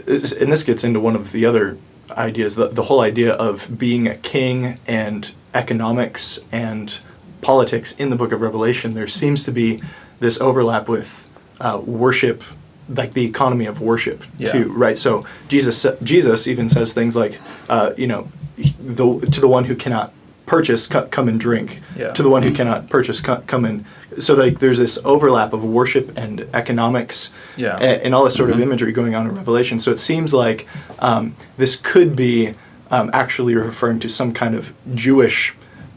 and this gets into one of the other ideas, the whole idea of being a king and economics and politics in the book of Revelation. There seems to be this overlap with worship, like the economy of worship too, right? So Jesus even says things like, to the one who cannot purchase, come and drink. Yeah. To the one who cannot purchase, come and. So like there's this overlap of worship and economics, and all this sort of imagery going on in Revelation. So it seems like this could be actually referring to some kind of Jewish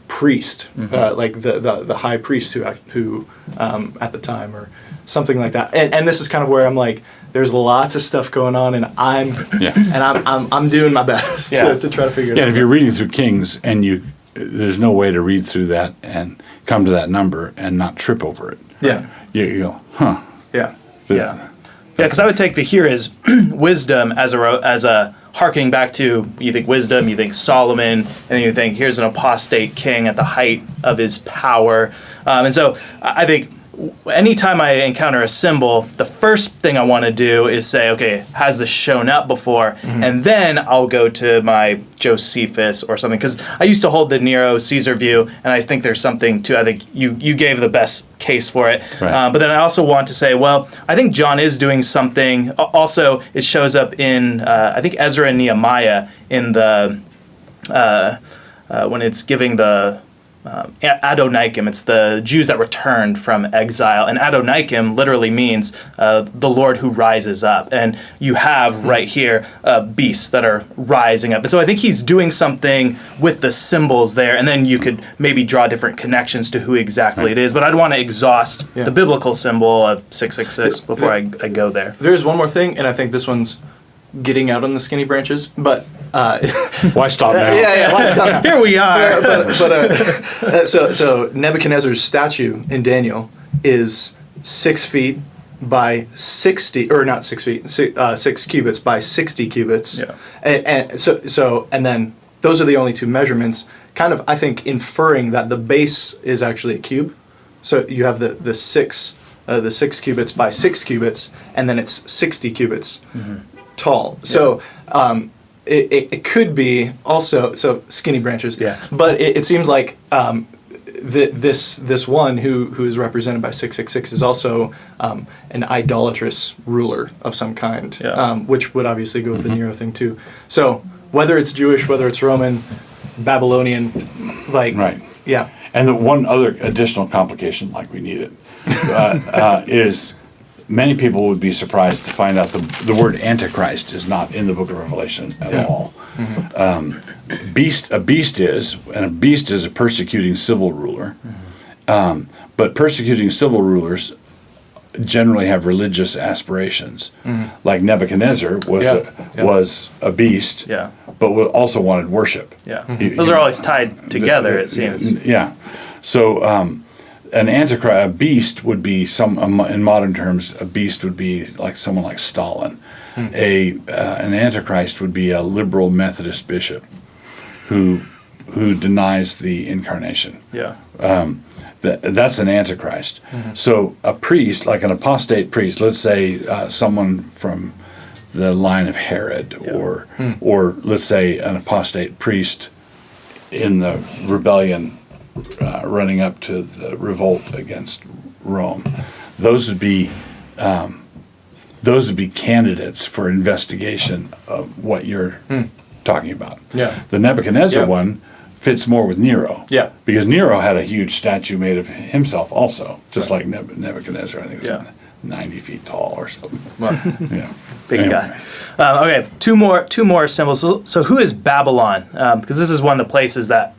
priest, like the high priest who at the time, or something like that. And this is kind of where I'm like, there's lots of stuff going on, and I'm doing my best to try to figure it out. Yeah, and if you're reading through Kings and there's no way to read through that and come to that number and not trip over it. Yeah. You go, huh. Yeah. Yeah, because I would take the here as wisdom as a harking back to, you think wisdom, you think Solomon, and then you think here's an apostate king at the height of his power. And so I think anytime I encounter a symbol, the first thing I want to do is say, okay, has this shown up before? And then I'll go to my Josephus or something, because I used to hold the Nero Caesar view, and I think there's something to, I think you gave the best case for it. Right. But then I also want to say, well, I think John is doing something. Also, it shows up in, I think, Ezra and Nehemiah in the, when it's giving the, Adonikim. It's the Jews that returned from exile, and Adonikim literally means the Lord who rises up. And you have right here beasts that are rising up. And so I think he's doing something with the symbols there, and then you could maybe draw different connections to who exactly it is. But I'd want to exhaust the biblical symbol of 666 before I go there. There's one more thing, and I think this one's getting out on the skinny branches, but why stop now? Why stop now? Here we are. So Nebuchadnezzar's statue in Daniel is 6 feet by 60, or not 6 feet, 6 cubits by 60 cubits. Yeah. And so then those are the only two measurements, kind of, I think, inferring that the base is actually a cube. So you have the 6 cubits by 6 cubits, and then it's 60 cubits tall. Yeah. So it could be also, so skinny branches. Yeah. But it seems like this one who is represented by 666 is also an idolatrous ruler of some kind, which would obviously go with the Nero thing too. So whether it's Jewish, whether it's Roman, Babylonian, like right. Yeah. And the one other additional complication, like we need it, is many people would be surprised to find out the word Antichrist is not in the book of Revelation at all. A beast is a persecuting civil ruler. But persecuting civil rulers generally have religious aspirations. Like Nebuchadnezzar was a beast, but also wanted worship. Yeah, those are always tied together, it seems. Yeah. So a beast would be in modern terms, a beast would be like someone like Stalin. An Antichrist would be a liberal Methodist bishop who denies the incarnation. Yeah. That's an Antichrist. So a priest, like an apostate priest, let's say someone from the line of Herod, or let's say an apostate priest in the rebellion running up to the revolt against Rome. Those would be candidates for investigation of what you're talking about. Yeah. The Nebuchadnezzar one fits more with Nero. Yeah. Because Nero had a huge statue made of himself also, just like Nebuchadnezzar. I think it was 90 feet tall or something. Yeah. Big guy. Okay, two more symbols. So who is Babylon? Because this is one of the places that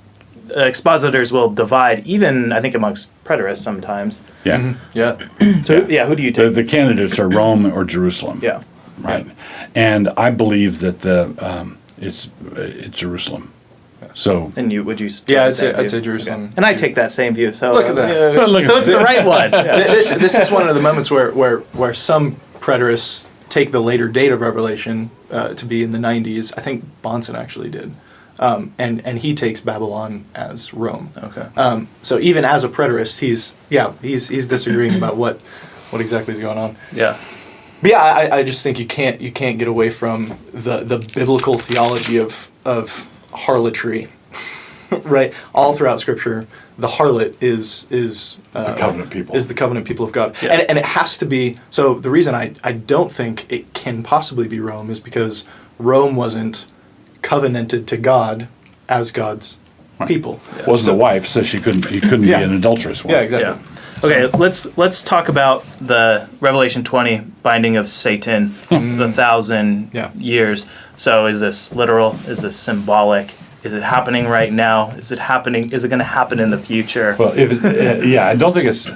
expositors will divide, even I think amongst preterists sometimes. Yeah. Yeah. So who do you take? The candidates are Rome or Jerusalem. Yeah. Right. And I believe that it's Jerusalem. So. And would you? I'd say Jerusalem. Okay. And I take that same view. So look at that. So it's the right one. Yeah. This is one of the moments where some preterists take the later date of Revelation to be in the 90s. I think Bonson actually did. and he takes Babylon as Rome. Okay. So even as a preterist, he's disagreeing about what exactly is going on. Yeah. But yeah, I just think you can't get away from the biblical theology of harlotry, right? All throughout Scripture, the harlot is The covenant people. is the covenant people of God, Yeah. and it has to be. So the reason I don't think it can possibly be Rome is because Rome wasn't covenanted to God as God's people. Wasn't a wife, so he couldn't Yeah. be an adulterous one. Yeah, exactly. Yeah. Okay, let's talk about the Revelation 20 binding of Satan, the 1,000 Yeah. years. So is this literal? Is this symbolic? Is it happening right now? Is it happening? Is it going to happen in the future? Well, I don't think it's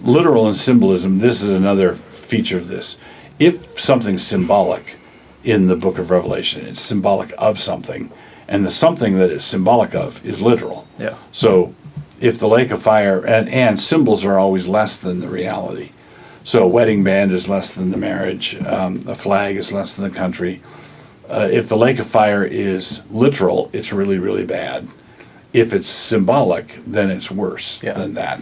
literal in symbolism. This is another feature of this. If something's symbolic in the book of Revelation, it's symbolic of something, and the something that it's symbolic of is literal. Yeah. So if the lake of fire, and symbols are always less than the reality. So a wedding band is less than the marriage, a flag is less than the country. If the lake of fire is literal, it's really, really bad. If it's symbolic, then it's worse than that.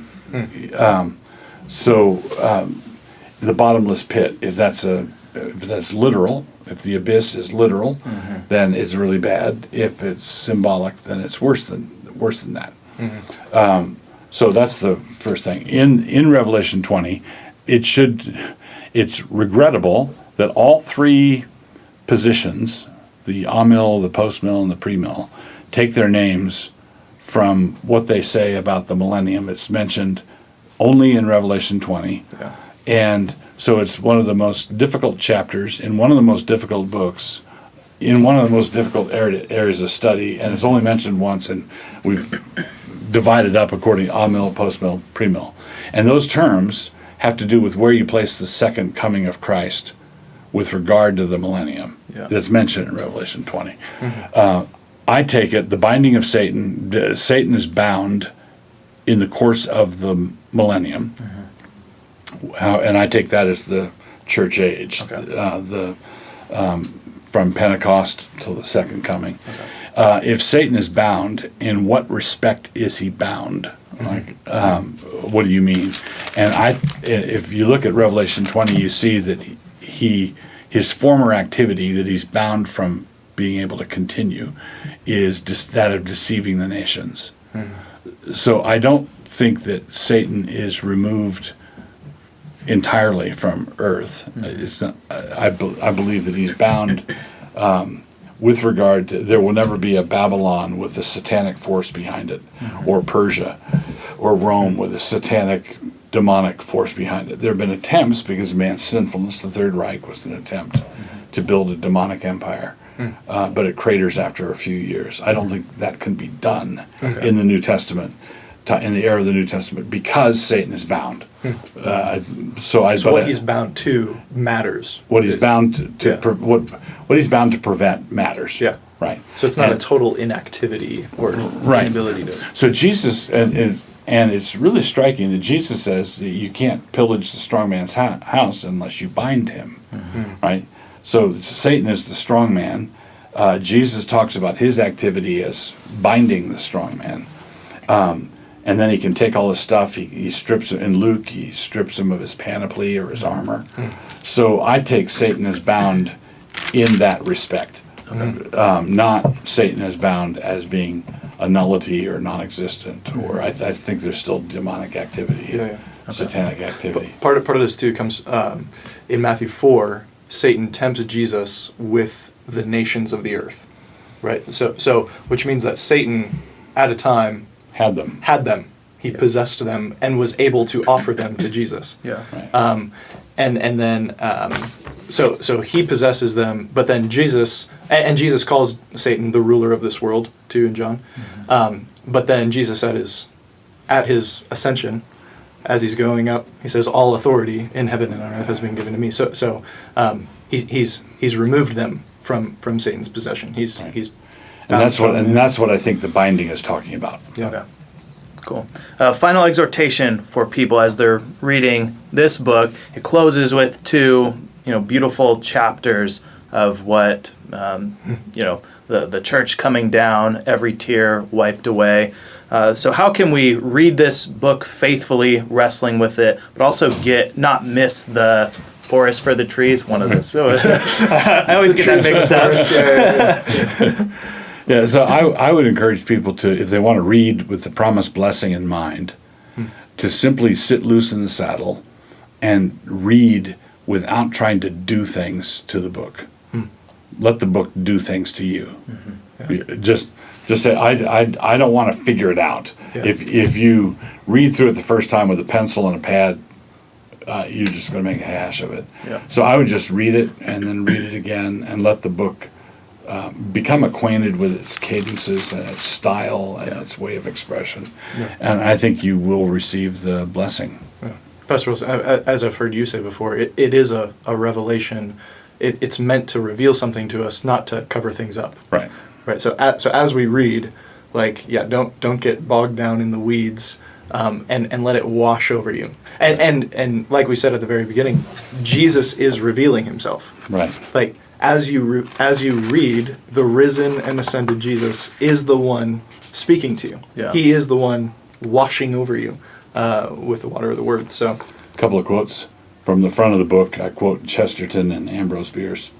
The bottomless pit, if that's literal, if the abyss is literal, then it's really bad. If it's symbolic, then it's worse than that. So that's the first thing. In Revelation 20, it's regrettable that all three positions, the amill, the post-mill, and the pre-mill, take their names from what they say about the millennium. It's mentioned only in Revelation 20. Yeah. And so it's one of the most difficult chapters in one of the most difficult books, in one of the most difficult areas of study, and it's only mentioned once, and we've divided up according to amill, post-mill, pre-mill. And those terms have to do with where you place the second coming of Christ with regard to the millennium that's mentioned in Revelation 20. I take it, the binding of Satan is bound in the course of the millennium, and I take that as the church age, from Pentecost till the second coming. If Satan is bound, in what respect is he bound? What do you mean? And if you look at Revelation 20, you see that his former activity that he's bound from being able to continue is that of deceiving the nations. So I don't think that Satan is removed entirely from earth. It's not. I believe that he's bound with regard to, there will never be a Babylon with a satanic force behind it, or Persia, or Rome with a satanic demonic force behind it. There have been attempts, because of man's sinfulness, the Third Reich was an attempt to build a demonic empire, but it craters after a few years. I don't think that can be done in the New Testament, in the era of the New Testament, because Satan is bound. So what he's bound to matters. What he's bound to what he's bound to prevent matters. Yeah. Right. So it's not a total inactivity or inability to. So Jesus, and it's really striking that Jesus says that you can't pillage the strong man's house unless you bind him. Right. So Satan is the strong man. Jesus talks about his activity as binding the strong man. And then he can take all his stuff. He strips in Luke. He strips him of his panoply or his armor. So I take Satan as bound in that respect, not Satan as bound as being a nullity or non-existent. Or I think there's still demonic activity, satanic activity. But part of this too comes in Matthew 4. Satan tempts Jesus with the nations of the earth, right? So which means that Satan, at a time, had them. He possessed them and was able to offer them to Jesus. Yeah. Right. And then so he possesses them, but then Jesus and Jesus calls Satan the ruler of this world too in John. But then Jesus at his ascension, as he's going up, he says, "All authority in heaven and on earth has been given to me." So he's removed them from Satan's possession. He's And that's what I think the binding is talking about. Yeah. Okay. Cool. Final exhortation for people as they're reading this book. It closes with two, beautiful chapters of what, the church coming down, every tear wiped away. So how can we read this book faithfully, wrestling with it, but also not miss the forest for the trees? One of those. So I always get that mixed up. Yeah, so I would encourage people to, if they want to read with the promised blessing in mind, to simply sit loose in the saddle and read without trying to do things to the book. Let the book do things to you. Yeah. Just say, I don't want to figure it out. Yeah. If you read through it the first time with a pencil and a pad, you're just going to make a hash of it. Yeah. So I would just read it and then read it again and let the book become acquainted with its cadences and its style and its way of expression. Yeah. And I think you will receive the blessing. Yeah. Pastor Wilson, as I've heard you say before, it is a revelation. It's meant to reveal something to us, not to cover things up. Right. Right. So as we read, don't get bogged down in the weeds, and let it wash over you. And like we said at the very beginning, Jesus is revealing himself. Right. Like as you read, the risen and ascended Jesus is the one speaking to you. Yeah. He is the one washing over you with the water of the word. So, a couple of quotes from the front of the book. I quote Chesterton and Ambrose Bierce.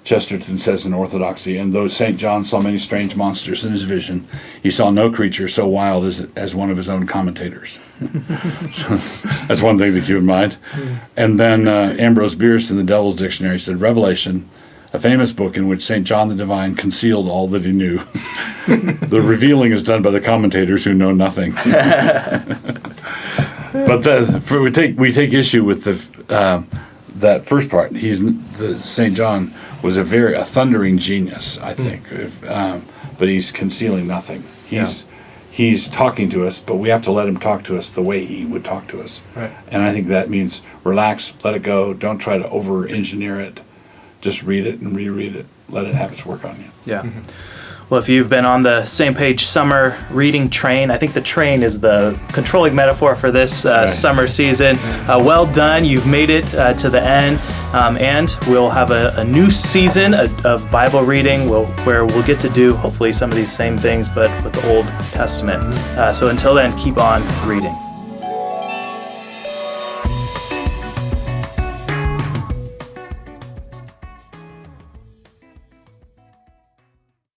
Chesterton says in Orthodoxy, and though St. John saw many strange monsters in his vision, he saw no creature so wild as one of his own commentators. So that's one thing to keep in mind. And then Ambrose Bierce in the Devil's Dictionary said, Revelation, a famous book in which St. John the Divine concealed all that he knew. The revealing is done by the commentators who know nothing. But we take issue with that first part. St. John was a thundering genius, I think, but he's concealing nothing. He's talking to us, but we have to let him talk to us the way he would talk to us. Right. And I think that means relax, let it go, don't try to over-engineer it. Just read it and reread it. Let it have its work on you. Yeah. Mm-hmm. Well, if you've been on the Same Page summer reading train, I think the train is the controlling metaphor for this summer season. Well done. You've made it to the end. And we'll have a new season of Bible reading where we'll get to do hopefully some of these same things, but with the Old Testament. So until then, keep on reading.